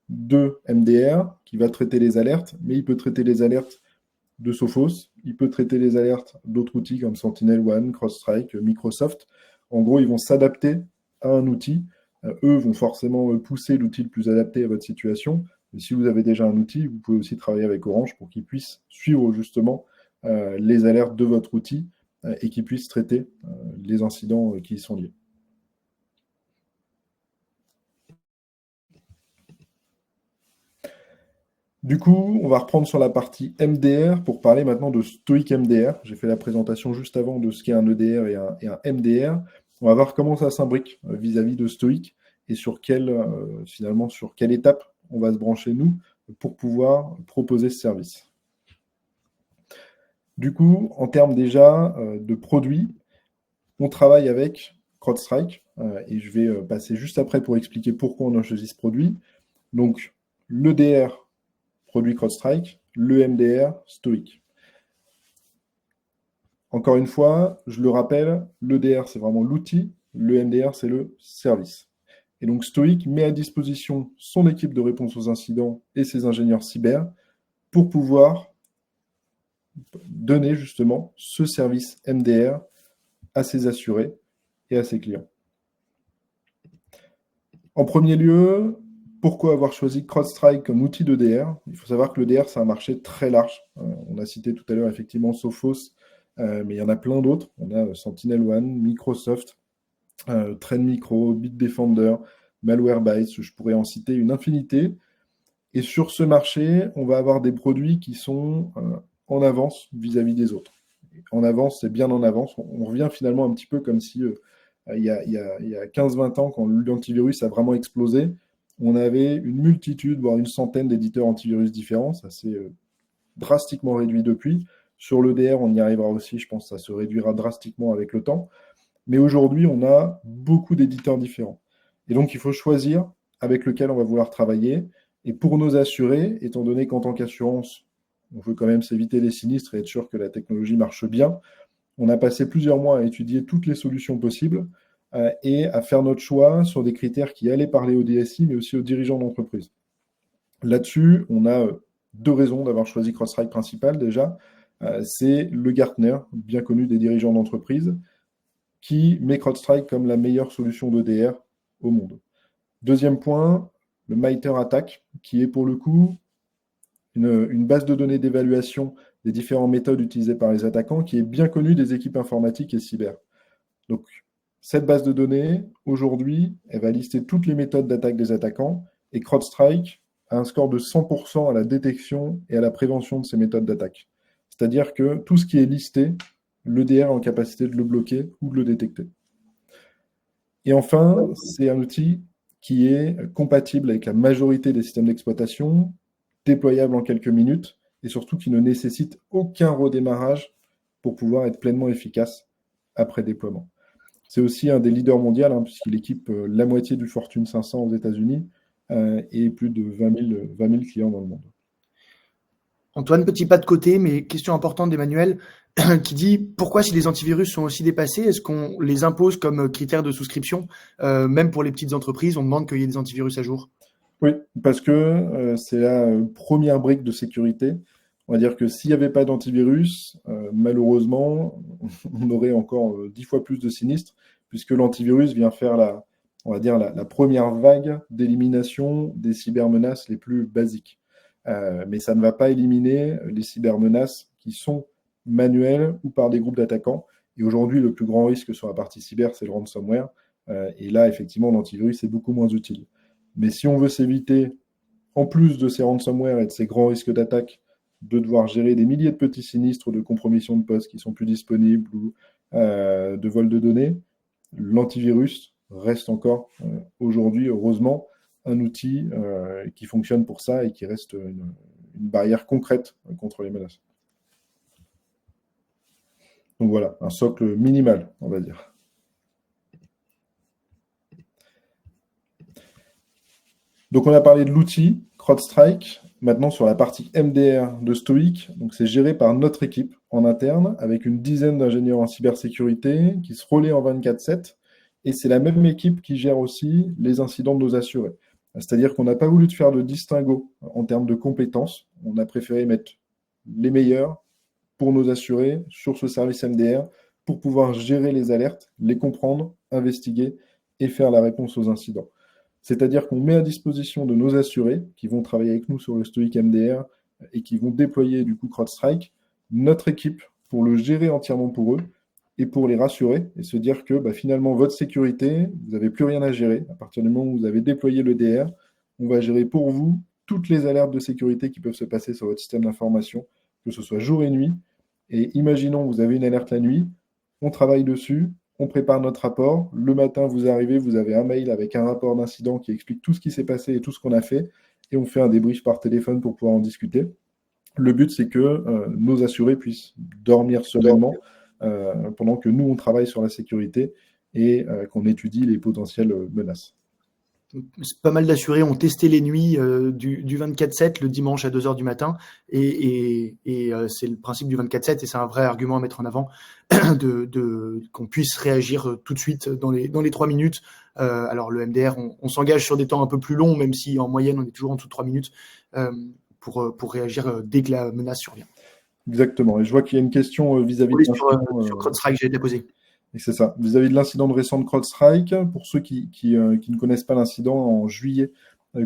de MDR qui va traiter les alertes, mais il peut traiter les alertes de Sophos, il peut traiter les alertes d'autres outils comme SentinelOne, CrowdStrike, Microsoft. En gros, ils vont s'adapter à un outil. Eux vont forcément pousser l'outil le plus adapté à votre situation. Mais si vous avez déjà un outil, vous pouvez aussi travailler avec Orange pour qu'il puisse suivre justement les alertes de votre outil et qu'il puisse traiter les incidents qui y sont liés. Du coup, on va reprendre sur la partie MDR pour parler maintenant de Stoic MDR. J'ai fait la présentation juste avant de ce qu'est un EDR et un MDR. On va voir comment ça s'imbrique vis-à-vis de Stoic et sur quelle étape on va se brancher, nous, pour pouvoir proposer ce service. Du coup, en termes déjà de produits, on travaille avec CrowdStrike et je vais passer juste après pour expliquer pourquoi on a choisi ce produit. Donc, l'EDR, produit CrowdStrike, le MDR, Stoic. Encore une fois, je le rappelle, l'EDR, c'est vraiment l'outil, le MDR, c'est le service. Et donc, Stoic met à disposition son équipe de réponse aux incidents et ses ingénieurs cyber pour pouvoir donner justement ce service MDR à ses assurés et à ses clients. En premier lieu, pourquoi avoir choisi CrowdStrike comme outil d'EDR? Il faut savoir que l'EDR, c'est un marché très large. On a cité tout à l'heure effectivement Sophos, mais il y en a plein d'autres. On a SentinelOne, Microsoft, TrendMicro, Bitdefender, Malwarebytes, je pourrais en citer une infinité. Et sur ce marché, on va avoir des produits qui sont en avance vis-à-vis des autres. En avance, c'est bien en avance. On revient finalement un petit peu comme si il y a 15-20 ans, quand l'antivirus a vraiment explosé, on avait une multitude, voire une centaine d'éditeurs antivirus différents. Ça s'est drastiquement réduit depuis. Sur l'EDR, on y arrivera aussi, je pense que ça se réduira drastiquement avec le temps. Mais aujourd'hui, on a beaucoup d'éditeurs différents. Et donc, il faut choisir avec lequel on va vouloir travailler. Et pour nos assurés, étant donné qu'en tant qu'assurance, on veut quand même s'éviter les sinistres et être sûr que la technologie marche bien, on a passé plusieurs mois à étudier toutes les solutions possibles et à faire notre choix sur des critères qui allaient parler au DSI, mais aussi aux dirigeants d'entreprise. Là-dessus, on a deux raisons d'avoir choisi CrowdStrike principal déjà. C'est le Gartner, bien connu des dirigeants d'entreprise, qui met CrowdStrike comme la meilleure solution d'EDR au monde. Deuxième point, le MITRE ATT&CK, qui est pour le coup une base de données d'évaluation des différentes méthodes utilisées par les attaquants, qui est bien connue des équipes informatiques et cyber. Donc, cette base de données, aujourd'hui, elle va lister toutes les méthodes d'attaque des attaquants, et CrowdStrike a un score de 100% à la détection et à la prévention de ces méthodes d'attaque. C'est-à-dire que tout ce qui est listé, l'EDR est en capacité de le bloquer ou de le détecter. Et enfin, c'est un outil qui est compatible avec la majorité des systèmes d'exploitation, déployable en quelques minutes, et surtout qui ne nécessite aucun redémarrage pour pouvoir être pleinement efficace après déploiement. C'est aussi un des leaders mondiaux, puisqu'il équipe la moitié du Fortune 500 aux États-Unis et plus de 20 000 clients dans le monde. Antoine, petit pas de côté, mais question importante d'Emmanuel qui dit pourquoi si les antivirus sont aussi dépassés, est-ce qu'on les impose comme critère de souscription, même pour les petites entreprises, on demande qu'il y ait des antivirus à jour? Oui, parce que c'est la première brique de sécurité. On va dire que s'il n'y avait pas d'antivirus, malheureusement, on aurait encore 10 fois plus de sinistres, puisque l'antivirus vient faire la première vague d'élimination des cybermenaces les plus basiques. Mais ça ne va pas éliminer les cybermenaces qui sont manuelles ou par des groupes d'attaquants. Et aujourd'hui, le plus grand risque sur la partie cyber, c'est le ransomware. Et là, effectivement, l'antivirus est beaucoup moins utile. Mais si on veut s'éviter, en plus de ces ransomware et de ces grands risques d'attaque, de devoir gérer des milliers de petits sinistres de compromission de postes qui sont plus disponibles ou de vol de données, l'antivirus reste encore aujourd'hui, heureusement, un outil qui fonctionne pour ça et qui reste une barrière concrète contre les menaces. Donc voilà, un socle minimal, on va dire. Donc on a parlé de l'outil CrowdStrike. Maintenant sur la partie MDR de Stoic, donc c'est géré par notre équipe en interne avec une dizaine d'ingénieurs en cybersécurité qui se relaient en 24/7 et c'est la même équipe qui gère aussi les incidents de nos assurés. C'est-à-dire qu'on n'a pas voulu faire de distinguo en termes de compétences. On a préféré mettre les meilleurs pour nos assurés sur ce service MDR pour pouvoir gérer les alertes, les comprendre, investiguer et faire la réponse aux incidents. C'est-à-dire qu'on met à disposition de nos assurés qui vont travailler avec nous sur le Stoic MDR et qui vont déployer du coup CrowdStrike, notre équipe pour le gérer entièrement pour eux et pour les rassurer et se dire que finalement votre sécurité, vous n'avez plus rien à gérer. À partir du moment où vous avez déployé l'EDR, on va gérer pour vous toutes les alertes de sécurité qui peuvent se passer sur votre système d'information, que ce soit jour et nuit. Et imaginons vous avez une alerte la nuit, on travaille dessus, on prépare notre rapport. Le matin, vous arrivez, vous avez un mail avec un rapport d'incident qui explique tout ce qui s'est passé et tout ce qu'on a fait. Et on fait un débrief par téléphone pour pouvoir en discuter. Le but, c'est que nos assurés puissent dormir sereinement pendant que nous, on travaille sur la sécurité et qu'on étudie les potentielles menaces. Pas mal d'assurés ont testé les nuits du 24/7 le dimanche à 2h du matin et c'est le principe du 24/7 et c'est un vrai argument à mettre en avant qu'on puisse réagir tout de suite dans les 3 minutes. Alors le MDR, on s'engage sur des temps un peu plus longs, même si en moyenne on est toujours en dessous de 3 minutes pour réagir dès que la menace survient. Exactement. Et je vois qu'il y a une question vis-à-vis de sur CrowdStrike, j'ai de la poser. Et c'est ça. Vis-à-vis de l'incident de récent de CrowdStrike, pour ceux qui ne connaissent pas l'incident, en juillet,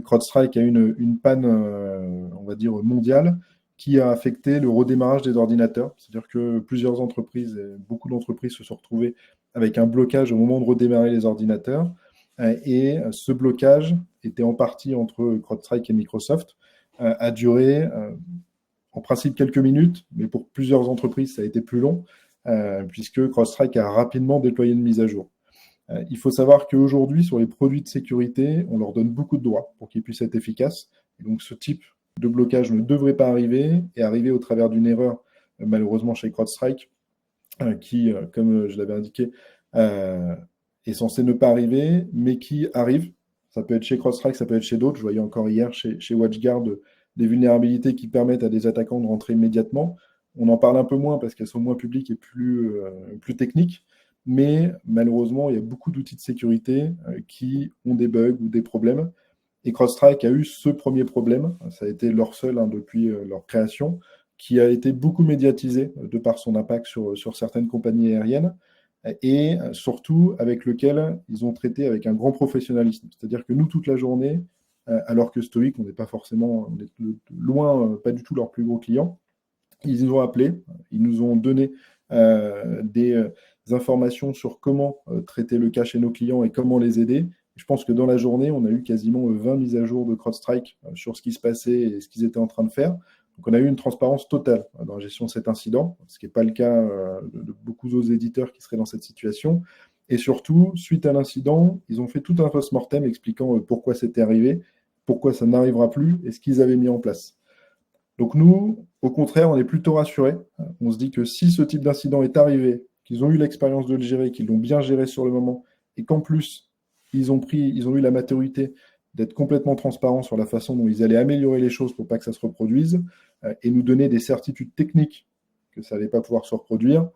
CrowdStrike a eu une panne, on va dire, mondiale, qui a affecté le redémarrage des ordinateurs. C'est-à-dire que plusieurs entreprises, beaucoup d'entreprises se sont retrouvées avec un blocage au moment de redémarrer les ordinateurs. Et ce blocage était en partie entre CrowdStrike et Microsoft, a duré en principe quelques minutes, mais pour plusieurs entreprises, ça a été plus long. Puisque CrowdStrike a rapidement déployé une mise à jour. Il faut savoir qu'aujourd'hui, sur les produits de sécurité, on leur donne beaucoup de droits pour qu'ils puissent être efficaces. Et donc, ce type de blocage ne devrait pas arriver et arriver au travers d'une erreur, malheureusement chez CrowdStrike, qui, comme je l'avais indiqué, est censé ne pas arriver, mais qui arrive Ça peut être chez CrowdStrike, ça peut être chez d'autres. Je voyais encore hier chez WatchGuard des vulnérabilités qui permettent à des attaquants de rentrer immédiatement. On en parle un peu moins parce qu'elles sont moins publiques et plus techniques. Mais malheureusement, il y a beaucoup d'outils de sécurité qui ont des bugs ou des problèmes. Et CrowdStrike a eu ce premier problème. Ça a été leur seul depuis leur création, qui a été beaucoup médiatisé de par son impact sur certaines compagnies aériennes et surtout avec lequel ils ont traité avec un grand professionnalisme. C'est-à-dire que nous, toute la journée, alors que Stoic, on n'est pas forcément, on est loin, pas du tout leur plus gros client, ils nous ont appelés, ils nous ont donné des informations sur comment traiter le cas chez nos clients et comment les aider. Je pense que dans la journée, on a eu quasiment 20 mises à jour de CrowdStrike sur ce qui se passait et ce qu'ils étaient en train de faire. Donc on a eu une transparence totale dans la gestion de cet incident, ce qui n'est pas le cas de beaucoup d'autres éditeurs qui seraient dans cette situation. Et surtout, suite à l'incident, ils ont fait tout un post-mortem expliquant pourquoi c'était arrivé, pourquoi ça n'arrivera plus et ce qu'ils avaient mis en place. Donc nous, au contraire, on est plutôt rassurés. On se dit que si ce type d'incident est arrivé, qu'ils ont eu l'expérience de le gérer, qu'ils l'ont bien géré sur le moment, et qu'en plus, ils ont eu la maturité d'être complètement transparents sur la façon dont ils allaient améliorer les choses pour pas que ça se reproduise, et nous donner des certitudes techniques que ça n'allait pas pouvoir se reproduire,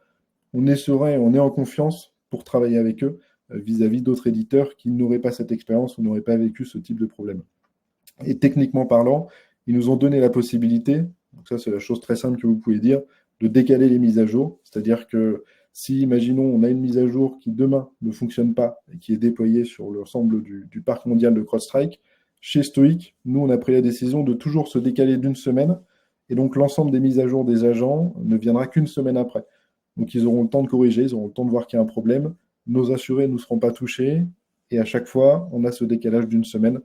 on est serein et on est en confiance pour travailler avec eux vis-à-vis d'autres éditeurs qui n'auraient pas cette expérience ou n'auraient pas vécu ce type de problème. Et techniquement parlant, ils nous ont donné la possibilité, donc ça c'est la chose très simple que vous pouvez dire, de décaler les mises à jour. C'est-à-dire que si, imaginons, on a une mise à jour qui demain ne fonctionne pas et qui est déployée sur l'ensemble du parc mondial de CrowdStrike, chez Stoic, nous on a pris la décision de toujours se décaler d'une semaine et donc l'ensemble des mises à jour des agents ne viendra qu'une semaine après. Donc ils auront le temps de corriger, ils auront le temps de voir qu'il y a un problème, nos assurés ne seront pas touchés et à chaque fois on a ce décalage d'une semaine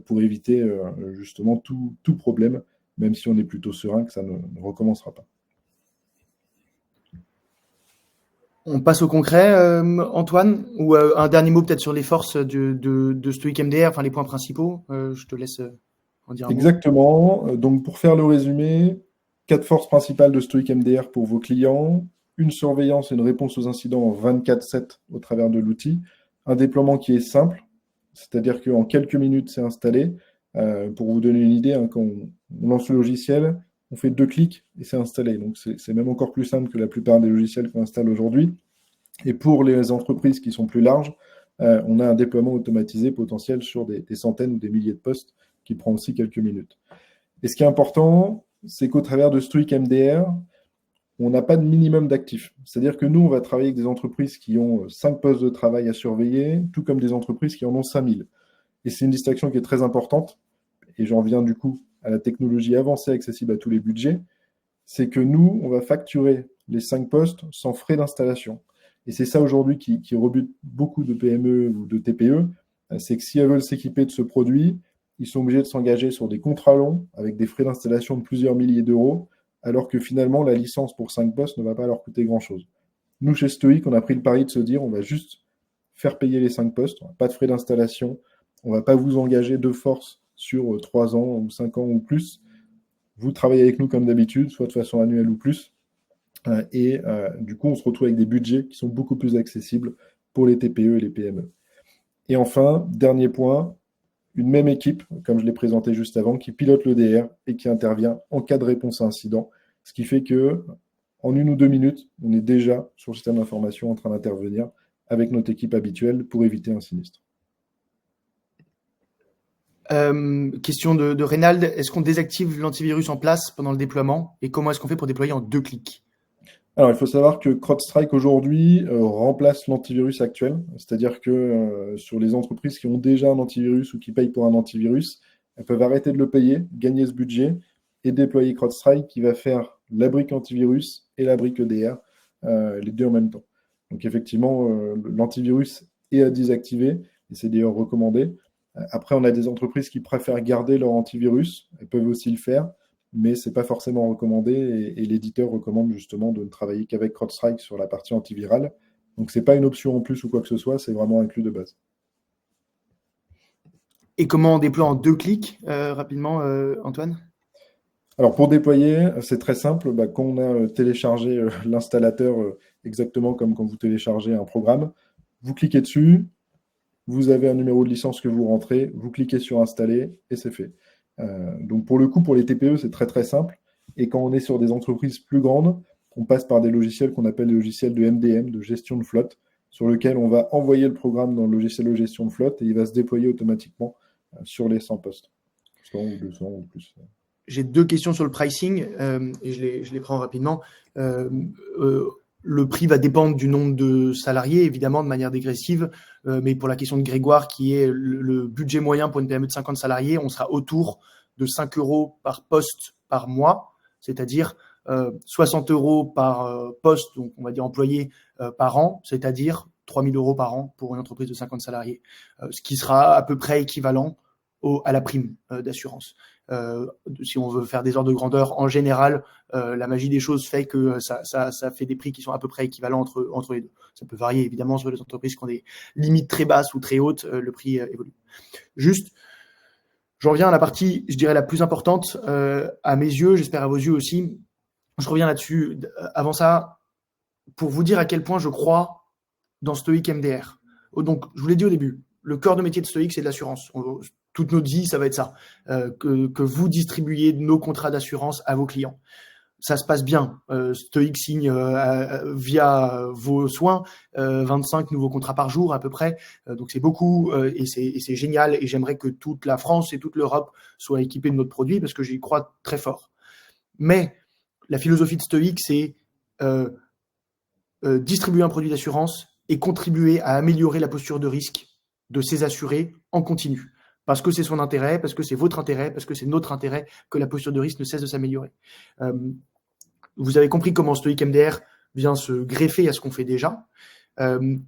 pour éviter justement tout problème, même si on est plutôt serein que ça ne recommencera pas. On passe au concret, Antoine, ou un dernier mot peut-être sur les forces de Stoic MDR, enfin les points principaux. Je te laisse en dire un mot. Exactement. Donc pour faire le résumé, 4 forces principales de Stoic MDR pour vos clients, une surveillance et une réponse aux incidents en 24/7 au travers de l'outil, un déploiement qui est simple, c'est-à-dire qu'en quelques minutes, c'est installé. Pour vous donner une idée, quand on lance le logiciel, on fait 2 clics et c'est installé. Donc, c'est même encore plus simple que la plupart des logiciels qu'on installe aujourd'hui. Et pour les entreprises qui sont plus larges, on a un déploiement automatisé potentiel sur des centaines ou des milliers de postes qui prend aussi quelques minutes. Et ce qui est important, c'est qu'au travers de Stoic MDR, on n'a pas de minimum d'actifs. C'est-à-dire que nous, on va travailler avec des entreprises qui ont 5 postes de travail à surveiller, tout comme des entreprises qui en ont 5000. Et c'est une distinction qui est très importante, et j'en viens du coup à la technologie avancée accessible à tous les budgets, c'est que nous, on va facturer les 5 postes sans frais d'installation. Et c'est ça aujourd'hui qui rebute beaucoup de PME ou de TPE, c'est que si elles veulent s'équiper de ce produit, ils sont obligés de s'engager sur des contrats longs avec des frais d'installation de plusieurs milliers d'euros, alors que finalement, la licence pour 5 postes ne va pas leur coûter grand-chose. Nous, chez Stoic, on a pris le pari de se dire, on va juste faire payer les 5 postes, pas de frais d'installation, on ne va pas vous engager de force sur 3 ans ou 5 ans ou plus. Vous travaillez avec nous comme d'habitude, soit de façon annuelle ou plus. Du coup, on se retrouve avec des budgets qui sont beaucoup plus accessibles pour les TPE et les PME. Et enfin, dernier point, une même équipe, comme je l'ai présenté juste avant, qui pilote le DR et qui intervient en cas de réponse à incident. Ce qui fait que en 1 ou 2 minutes, on est déjà sur le système d'information en train d'intervenir avec notre équipe habituelle pour éviter un sinistre. Question de Reynald, est-ce qu'on désactive l'antivirus en place pendant le déploiement et comment est-ce qu'on fait pour déployer en 2 clics? Alors, il faut savoir que CrowdStrike aujourd'hui remplace l'antivirus actuel, c'est-à-dire que sur les entreprises qui ont déjà un antivirus ou qui payent pour un antivirus, elles peuvent arrêter de le payer, gagner ce budget et déployer CrowdStrike qui va faire la brique antivirus et la brique EDR, les deux en même temps. Donc effectivement, l'antivirus est à désactiver et c'est d'ailleurs recommandé. Après, on a des entreprises qui préfèrent garder leur antivirus, elles peuvent aussi le faire, mais ce n'est pas forcément recommandé et l'éditeur recommande justement de ne travailler qu'avec CrowdStrike sur la partie antivirale. Donc, ce n'est pas une option en plus ou quoi que ce soit, c'est vraiment inclus de base. Et comment on déploie en 2 clics rapidement, Antoine? Alors, pour déployer, c'est très simple. Quand on a téléchargé l'installateur exactement comme quand vous téléchargez un programme, vous cliquez dessus, vous avez un numéro de licence que vous rentrez, vous cliquez sur installer et c'est fait. Donc pour le coup, pour les TPE, c'est très très simple. Et quand on est sur des entreprises plus grandes, on passe par des logiciels qu'on appelle les logiciels de MDM, de gestion de flotte, sur lequel on va envoyer le programme dans le logiciel de gestion de flotte et il va se déployer automatiquement sur les 100 postes. 100 ou 200 ou plus. J'ai 2 questions sur le pricing et je les prends rapidement. Le prix va dépendre du nombre de salariés, évidemment, de manière dégressive. Mais pour la question de Grégoire, qui est le budget moyen pour une PME de 50 salariés, on sera autour de 5 € par poste par mois, c'est-à-dire 60 € par poste, donc on va dire employé par an, c'est-à-dire 3 000 € par an pour une entreprise de 50 salariés, ce qui sera à peu près équivalent à la prime d'assurance. Si on veut faire des ordres de grandeur, en général, la magie des choses fait que ça fait des prix qui sont à peu près équivalents entre les deux. Ça peut varier évidemment sur les entreprises qui ont des limites très basses ou très hautes, le prix évolue. Juste, j'en reviens à la partie, je dirais, la plus importante à mes yeux, j'espère à vos yeux aussi. Je reviens là-dessus. Avant ça, pour vous dire à quel point je crois dans Stoic MDR. Donc, je vous l'ai dit au début, le cœur de métier de Stoic, c'est de l'assurance. Toute notre vie, ça va être ça. Que vous distribuiez nos contrats d'assurance à vos clients. Ça se passe bien. Stoic signe via vos soins 25 nouveaux contrats par jour à peu près. Donc c'est beaucoup et c'est génial. Et j'aimerais que toute la France et toute l'Europe soient équipées de notre produit parce que j'y crois très fort. Mais la philosophie de Stoic, c'est distribuer un produit d'assurance et contribuer à améliorer la posture de risque de ses assurés en continu. Parce que c'est son intérêt, parce que c'est votre intérêt, parce que c'est notre intérêt que la posture de risque ne cesse de s'améliorer. Vous avez compris comment Stoic MDR vient se greffer à ce qu'on fait déjà.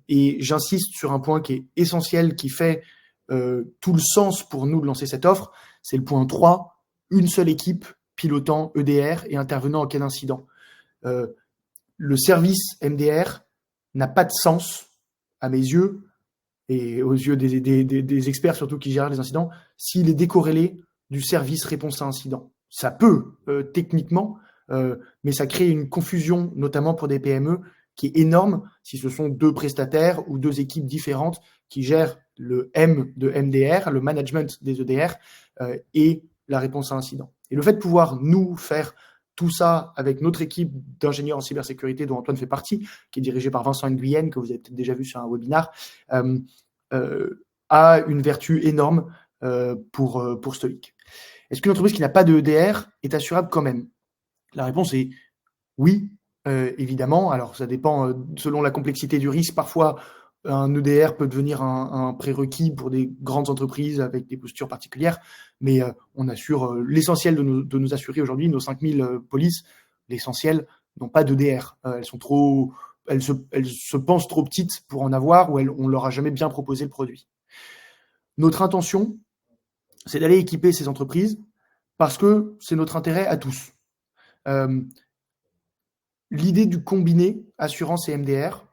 Et j'insiste sur un point qui est essentiel, qui fait tout le sens pour nous de lancer cette offre. C'est le point 3, une seule équipe pilotant EDR et intervenant en cas d'incident. Le service MDR n'a pas de sens, à mes yeux, et aux yeux des experts surtout qui gèrent les incidents, s'il est décorrélé du service réponse à incident. Ça peut, techniquement, mais ça crée une confusion, notamment pour des PME, qui est énorme si ce sont 2 prestataires ou 2 équipes différentes qui gèrent le M de MDR, le management des EDR, et la réponse à incident. Et le fait de pouvoir nous faire tout ça avec notre équipe d'ingénieurs en cybersécurité dont Antoine fait partie, qui est dirigée par Vincent Nguyen, que vous avez peut-être déjà vu sur un webinar, a une vertu énorme pour Stoic. Est-ce qu'une entreprise qui n'a pas de EDR est assurable quand même? La réponse est oui, évidemment. Alors ça dépend selon la complexité du risque. Parfois, un EDR peut devenir un prérequis pour des grandes entreprises avec des postures particulières, mais on assure l'essentiel de nos assurés aujourd'hui, nos 5000 polices, l'essentiel n'ont pas d'EDR. Elles se pensent trop petites pour en avoir ou on leur a jamais bien proposé le produit. Notre intention, c'est d'aller équiper ces entreprises parce que c'est notre intérêt à tous. L'idée du combiné assurance et MDR,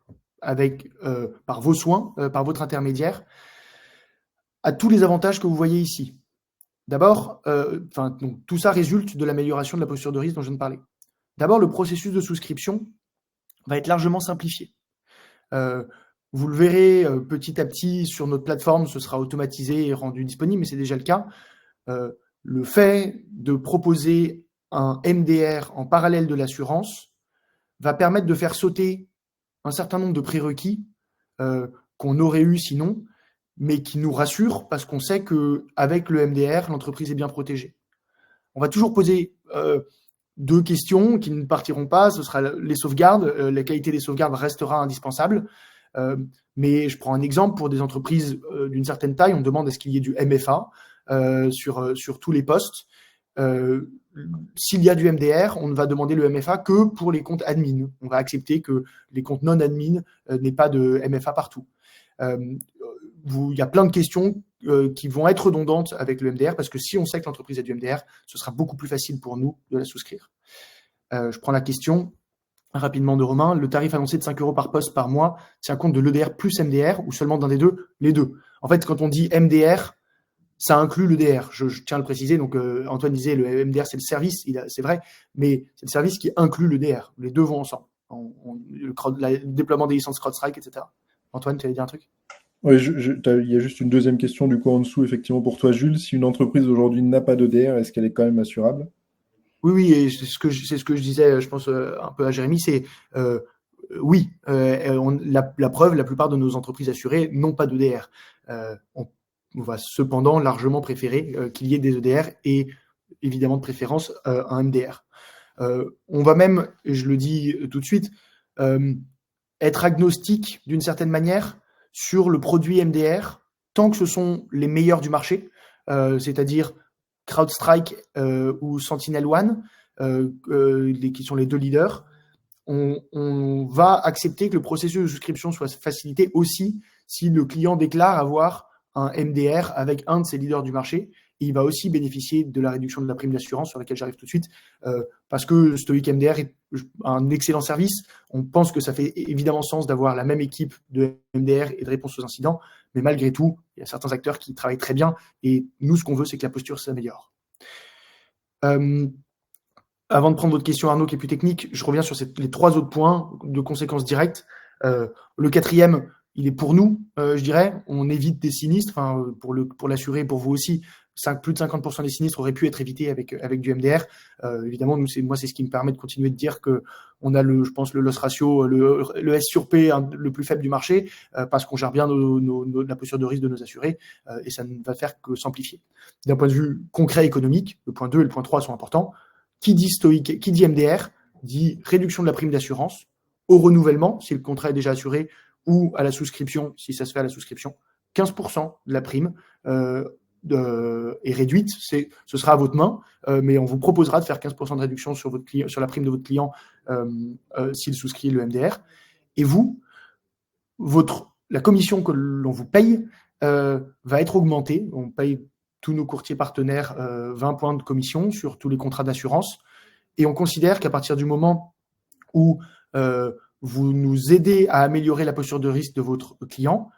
par vos soins, par votre intermédiaire, a tous les avantages que vous voyez ici. D'abord, donc, tout ça résulte de l'amélioration de la posture de risque dont je viens de parler. D'abord, le processus de souscription va être largement simplifié. Vous le verrez petit à petit sur notre plateforme, ce sera automatisé et rendu disponible, mais c'est déjà le cas. Le fait de proposer un MDR en parallèle de l'assurance va permettre de faire sauter un certain nombre de prérequis qu'on aurait eu sinon, mais qui nous rassurent parce qu'on sait qu'avec le MDR, l'entreprise est bien protégée. On va toujours poser 2 questions qui ne partiront pas, ce sera les sauvegardes. La qualité des sauvegardes restera indispensable. Mais je prends un exemple pour des entreprises d'une certaine taille, on demande est-ce qu'il y ait du MFA sur tous les postes. S'il y a du MDR, on ne va demander le MFA que pour les comptes admin. On va accepter que les comptes non admin n'aient pas de MFA partout. Il y a plein de questions qui vont être redondantes avec le MDR parce que si on sait que l'entreprise a du MDR, ce sera beaucoup plus facile pour nous de la souscrire. Je prends la question rapidement de Romain. Le tarif annoncé de 5 € par poste par mois tient compte de l'EDR plus MDR ou seulement d'un des deux? Les deux. En fait, quand on dit MDR, ça inclut l'EDR. Je tiens à le préciser. Donc, Antoine disait le MDR, c'est le service. C'est vrai, mais c'est le service qui inclut l'EDR. Les deux vont ensemble. Le déploiement des licences CrowdStrike, etc. Antoine, tu allais dire un truc? Oui, il y a juste une deuxième question du coup en dessous, effectivement, pour toi, Jules. Si une entreprise aujourd'hui n'a pas d'EDR, est-ce qu'elle est quand même assurable? Oui, oui, et c'est ce que je disais, je pense, un peu à Jérémy, c'est oui, la preuve, la plupart de nos entreprises assurées n'ont pas d'EDR. On va cependant largement préférer qu'il y ait des EDR et évidemment de préférence un MDR. On va même, et je le dis tout de suite, être agnostique d'une certaine manière sur le produit MDR tant que ce sont les meilleurs du marché, c'est-à-dire CrowdStrike ou SentinelOne, qui sont les deux leaders. On va accepter que le processus de souscription soit facilité aussi si le client déclare avoir un MDR avec un de ces leaders du marché. Et il va aussi bénéficier de la réduction de la prime d'assurance sur laquelle j'arrive tout de suite, parce que Stoic MDR est un excellent service. On pense que ça fait évidemment sens d'avoir la même équipe de MDR et de réponse aux incidents, mais malgré tout, il y a certains acteurs qui travaillent très bien et nous, ce qu'on veut, c'est que la posture s'améliore. Avant de prendre votre question, Arnaud, qui est plus technique, je reviens sur les 3 autres points de conséquences directes. Le 4e, il est pour nous, je dirais. On évite des sinistres, pour l'assurer, pour vous aussi. Plus de 50% des sinistres auraient pu être évités avec du MDR. Évidemment, moi, c'est ce qui me permet de continuer de dire qu'on a je pense, le loss ratio, le S sur P le plus faible du marché, parce qu'on gère bien la posture de risque de nos assurés, et ça ne va faire que s'amplifier. D'un point de vue concret économique, le point 2 et le point 3 sont importants. Qui dit MDR, dit réduction de la prime d'assurance au renouvellement, si le contrat est déjà assuré, ou à la souscription, si ça se fait à la souscription. 15% de la prime est réduite, ce sera à votre main, mais on vous proposera de faire 15% de réduction sur la prime de votre client s'il souscrit le MDR. Et vous, la commission que l'on vous paye va être augmentée. On paye tous nos courtiers partenaires 20 points de commission sur tous les contrats d'assurance. Et on considère qu'à partir du moment où vous nous aidez à améliorer la posture de risque de votre client,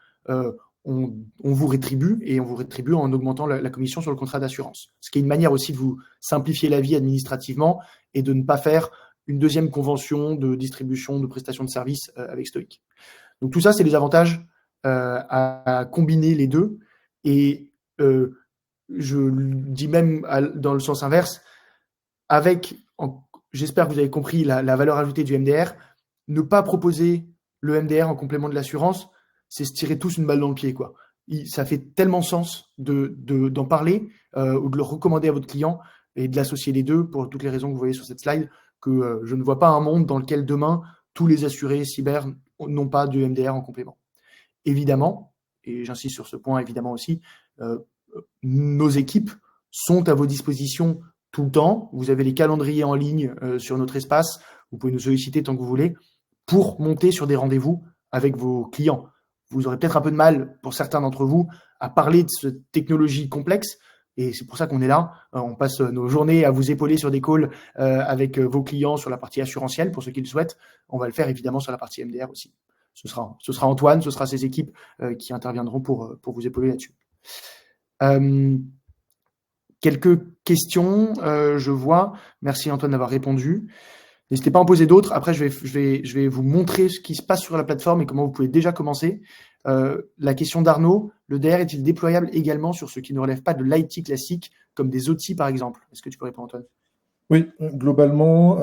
on vous rétribue, et on vous rétribue en augmentant la commission sur le contrat d'assurance. Ce qui est une manière aussi de vous simplifier la vie administrativement et de ne pas faire une deuxième convention de distribution de prestations de services avec Stoic. Donc tout ça, c'est les avantages à combiner les deux. Et je dis même dans le sens inverse, j'espère que vous avez compris la valeur ajoutée du MDR. Ne pas proposer le MDR en complément de l'assurance, c'est se tirer tous une balle dans le pied, quoi. Ça fait tellement sens d'en parler ou de le recommander à votre client et de l'associer les deux pour toutes les raisons que vous voyez sur cette slide, que je ne vois pas un monde dans lequel demain, tous les assurés cyber n'ont pas de MDR en complément. Évidemment, et j'insiste sur ce point évidemment aussi, nos équipes sont à vos dispositions tout le temps. Vous avez les calendriers en ligne sur notre espace. Vous pouvez nous solliciter tant que vous voulez pour monter sur des rendez-vous avec vos clients. Vous aurez peut-être un peu de mal, pour certains d'entre vous, à parler de cette technologie complexe. Et c'est pour ça qu'on est là. On passe nos journées à vous épauler sur des calls avec vos clients sur la partie assurantielle, pour ceux qui le souhaitent. On va le faire évidemment sur la partie MDR aussi. Ce sera Antoine, ce sera ses équipes qui interviendront pour vous épauler là-dessus. Quelques questions, je vois. Merci Antoine d'avoir répondu. N'hésitez pas à en poser d'autres. Après, je vais vous montrer ce qui se passe sur la plateforme et comment vous pouvez déjà commencer. La question d'Arnaud, le DR est-il déployable également sur ce qui ne relève pas de l'IT classique, comme des outils par exemple? Est-ce que tu peux répondre, Antoine? Oui, globalement,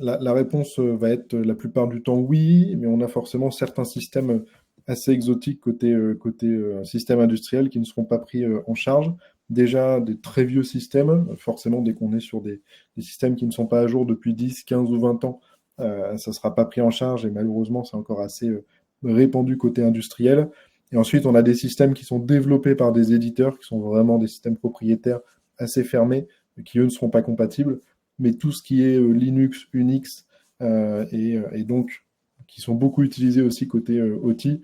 la réponse va être la plupart du temps oui, mais on a forcément certains systèmes assez exotiques côté système industriel qui ne seront pas pris en charge. Déjà, des très vieux systèmes, forcément, dès qu'on est sur des systèmes qui ne sont pas à jour depuis 10, 15 ou 20 ans, ça ne sera pas pris en charge et malheureusement, c'est encore assez répandu côté industriel. Et ensuite, on a des systèmes qui sont développés par des éditeurs, qui sont vraiment des systèmes propriétaires assez fermés, qui eux ne seront pas compatibles, mais tout ce qui est Linux, Unix, et donc qui sont beaucoup utilisés aussi côté OT,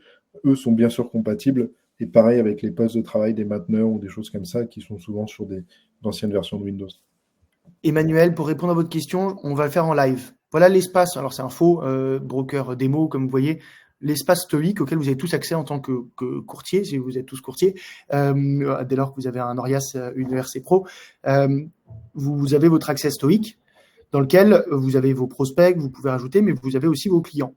eux sont bien sûr compatibles, et pareil avec les postes de travail des mainteneurs ou des choses comme ça, qui sont souvent sur d'anciennes versions de Windows. Emmanuel, pour répondre à votre question, on va le faire en live. Voilà l'espace, alors c'est un faux broker démo, comme vous voyez, l'espace Stoic auquel vous avez tous accès en tant que courtier, si vous êtes tous courtiers, dès lors que vous avez un Orias, une ERC Pro. Vous avez votre accès Stoic, dans lequel vous avez vos prospects, vous pouvez rajouter, mais vous avez aussi vos clients.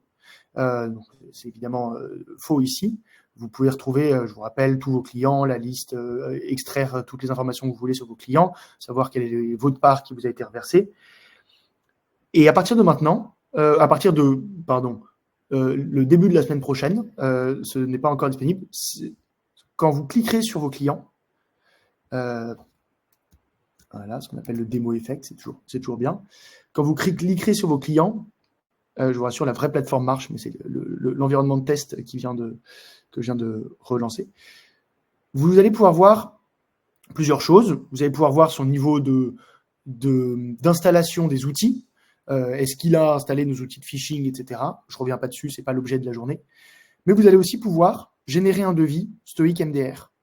Donc, c'est évidemment faux ici. Vous pouvez retrouver, je vous rappelle, tous vos clients, la liste, extraire toutes les informations que vous voulez sur vos clients, savoir quelle est votre part qui vous a été reversée. Et à partir de maintenant, le début de la semaine prochaine, ce n'est pas encore disponible. Quand vous cliquerez sur vos clients, voilà, ce qu'on appelle le démo effect, c'est toujours bien. Quand vous cliquerez sur vos clients, je vous rassure, la vraie plateforme marche, mais c'est l'environnement de test que je viens de relancer. Vous allez pouvoir voir plusieurs choses. Vous allez pouvoir voir son niveau d'installation des outils. Est-ce qu'il a installé nos outils de phishing, etc. Je ne reviens pas dessus, ce n'est pas l'objet de la journée. Mais vous allez aussi pouvoir générer un devis Stoic MDR.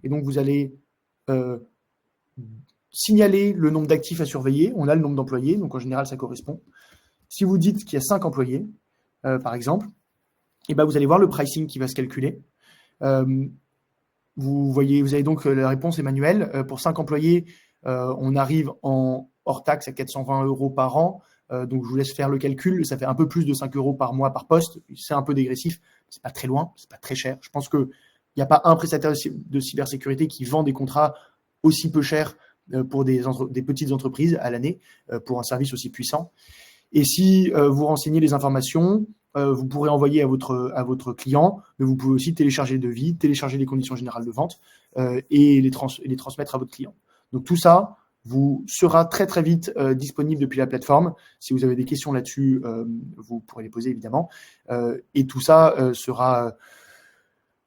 Et donc, vous allez signaler le nombre d'actifs à surveiller. On a le nombre d'employés, donc en général, ça correspond. Si vous dites qu'il y a 5 employés, par exemple, et ben vous allez voir le pricing qui va se calculer. Vous avez donc la réponse est manuelle. Pour 5 employés, on arrive en hors taxe à 420 € par an. Donc, je vous laisse faire le calcul. Ça fait un peu plus de 5 € par mois par poste. C'est un peu dégressif. C'est pas très loin. C'est pas très cher. Je pense qu'il n'y a pas un prestataire de cybersécurité qui vend des contrats aussi peu chers pour des petites entreprises à l'année pour un service aussi puissant. Et si vous renseignez les informations, vous pourrez envoyer à votre client, mais vous pouvez aussi télécharger le devis, télécharger les conditions générales de vente et les transmettre à votre client. Donc tout ça vous sera très très vite disponible depuis la plateforme. Si vous avez des questions là-dessus, vous pourrez les poser évidemment. Et tout ça sera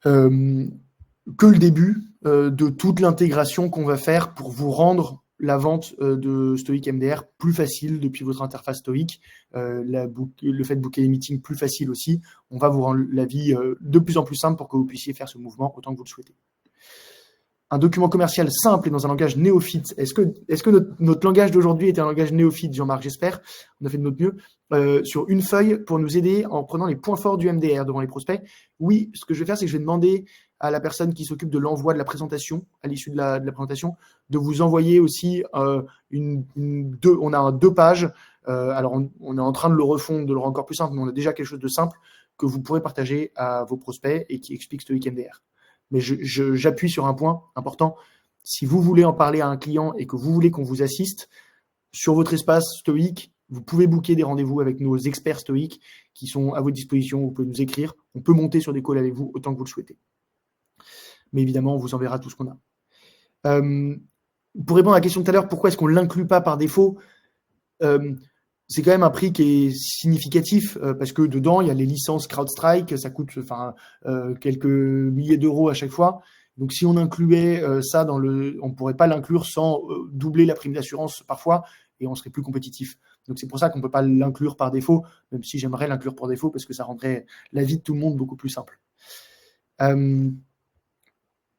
que le début de toute l'intégration qu'on va faire pour vous rendre la vente de Stoic MDR plus facile depuis votre interface Stoic, le fait de booker les meetings plus facile aussi. On va vous rendre la vie de plus en plus simple pour que vous puissiez faire ce mouvement autant que vous le souhaitez. Un document commercial simple et dans un langage néophyte. Est-ce que notre langage d'aujourd'hui est un langage néophyte, Jean-Marc? J'espère. On a fait de notre mieux. Sur une feuille pour nous aider en prenant les points forts du MDR devant les prospects. Oui, ce que je vais faire, c'est que je vais demander à la personne qui s'occupe de l'envoi de la présentation, à l'issue de la présentation, de vous envoyer aussi on a 2 pages. Alors, on est en train de le refondre, de le rendre encore plus simple, mais on a déjà quelque chose de simple que vous pourrez partager à vos prospects et qui explique Stoic MDR. Mais j'appuie sur un point important. Si vous voulez en parler à un client et que vous voulez qu'on vous assiste, sur votre espace Stoic, vous pouvez booker des rendez-vous avec nos experts Stoic qui sont à votre disposition. Vous pouvez nous écrire. On peut monter sur des calls avec vous autant que vous le souhaitez. Mais évidemment, on vous enverra tout ce qu'on a. Pour répondre à la question de tout à l'heure, pourquoi est-ce qu'on ne l'inclut pas par défaut ? C'est quand même un prix qui est significatif parce que dedans, il y a les licences CrowdStrike, ça coûte quelques milliers d'euros à chaque fois. Donc, si on incluait ça on ne pourrait pas l'inclure sans doubler la prime d'assurance parfois et on serait plus compétitif. Donc, c'est pour ça qu'on ne peut pas l'inclure par défaut, même si j'aimerais l'inclure par défaut parce que ça rendrait la vie de tout le monde beaucoup plus simple.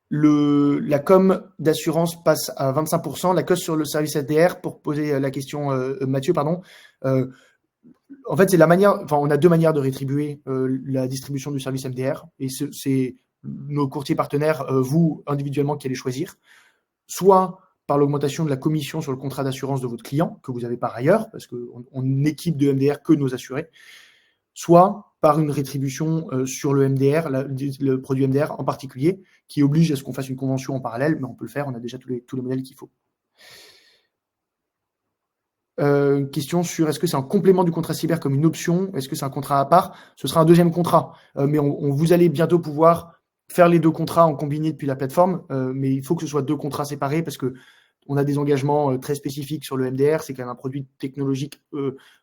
La com d'assurance passe à 25%, la cost sur le service ADR, pour poser la question Mathieu, pardon. En fait, c'est on a 2 manières de rétribuer la distribution du service MDR, et c'est nos courtiers partenaires, vous individuellement, qui allez choisir, soit par l'augmentation de la commission sur le contrat d'assurance de votre client, que vous avez par ailleurs, parce qu'on n'équipe de MDR que nos assurés, soit par une rétribution sur le MDR, le produit MDR en particulier, qui oblige à ce qu'on fasse une convention en parallèle, mais on peut le faire, on a déjà tous les modèles qu'il faut. Question sur est-ce que c'est un complément du contrat cyber comme une option, est-ce que c'est un contrat à part? Ce sera un deuxième contrat, mais vous allez bientôt pouvoir faire les 2 contrats en combiné depuis la plateforme, mais il faut que ce soit 2 contrats séparés parce que on a des engagements très spécifiques sur le MDR, c'est quand même un produit technologique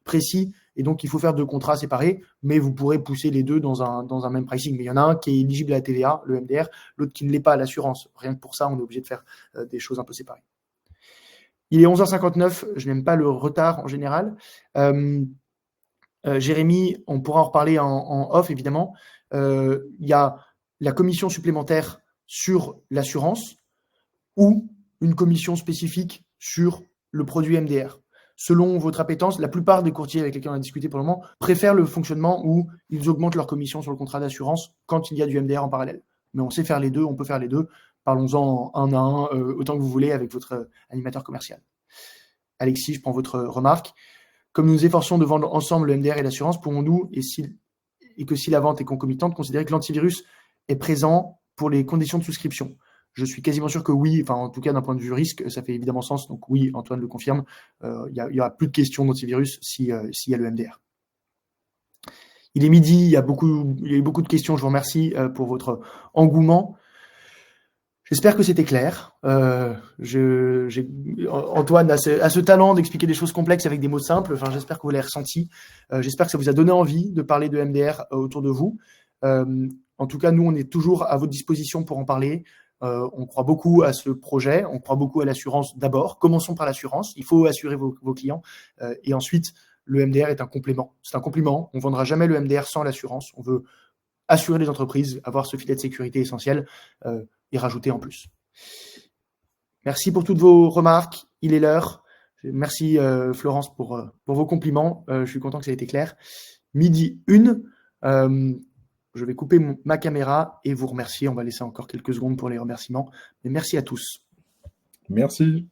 précis, et donc il faut faire 2 contrats séparés, mais vous pourrez pousser les 2 dans un même pricing. Mais il y en a un qui est éligible à la TVA, le MDR, l'autre qui ne l'est pas à l'assurance. Rien que pour ça, on est obligé de faire des choses un peu séparées. Il est 11h59, je n'aime pas le retard en général. Jérémy, on pourra en reparler en off, évidemment. Il y a la commission supplémentaire sur l'assurance ou une commission spécifique sur le produit MDR. Selon votre appétence, la plupart des courtiers avec lesquels on a discuté pour le moment préfèrent le fonctionnement où ils augmentent leur commission sur le contrat d'assurance quand il y a du MDR en parallèle. Mais on sait faire les 2, on peut faire les 2. Parlons-en un à un, autant que vous voulez, avec votre animateur commercial. Alexis, je prends votre remarque. Comme nous nous efforçons de vendre ensemble le MDR et l'assurance, pourrons-nous, et que si la vente est concomitante, considérer que l'antivirus est présent pour les conditions de souscription? Je suis quasiment sûr que oui, enfin en tout cas d'un point de vue risque, ça fait évidemment sens. Donc oui, Antoine le confirme, il y aura plus de questions d'antivirus s'il y a le MDR. Il est midi, il y a eu beaucoup de questions, je vous remercie pour votre engouement. J'espère que c'était clair. Antoine a ce talent d'expliquer des choses complexes avec des mots simples. Enfin, j'espère que vous l'avez ressenti. J'espère que ça vous a donné envie de parler de MDR autour de vous. En tout cas, nous, on est toujours à votre disposition pour en parler. On croit beaucoup à ce projet. On croit beaucoup à l'assurance d'abord. Commençons par l'assurance. Il faut assurer vos clients. Et ensuite, le MDR est un complément. C'est un complément. On ne vendra jamais le MDR sans l'assurance. On veut assurer les entreprises, avoir ce filet de sécurité essentiel et rajouter en plus. Merci pour toutes vos remarques. Il est l'heure. Merci Florence pour vos compliments. Je suis content que ça ait été clair. Midi 1. Je vais couper ma caméra et vous remercier. On va laisser encore quelques secondes pour les remerciements. Mais merci à tous. Merci.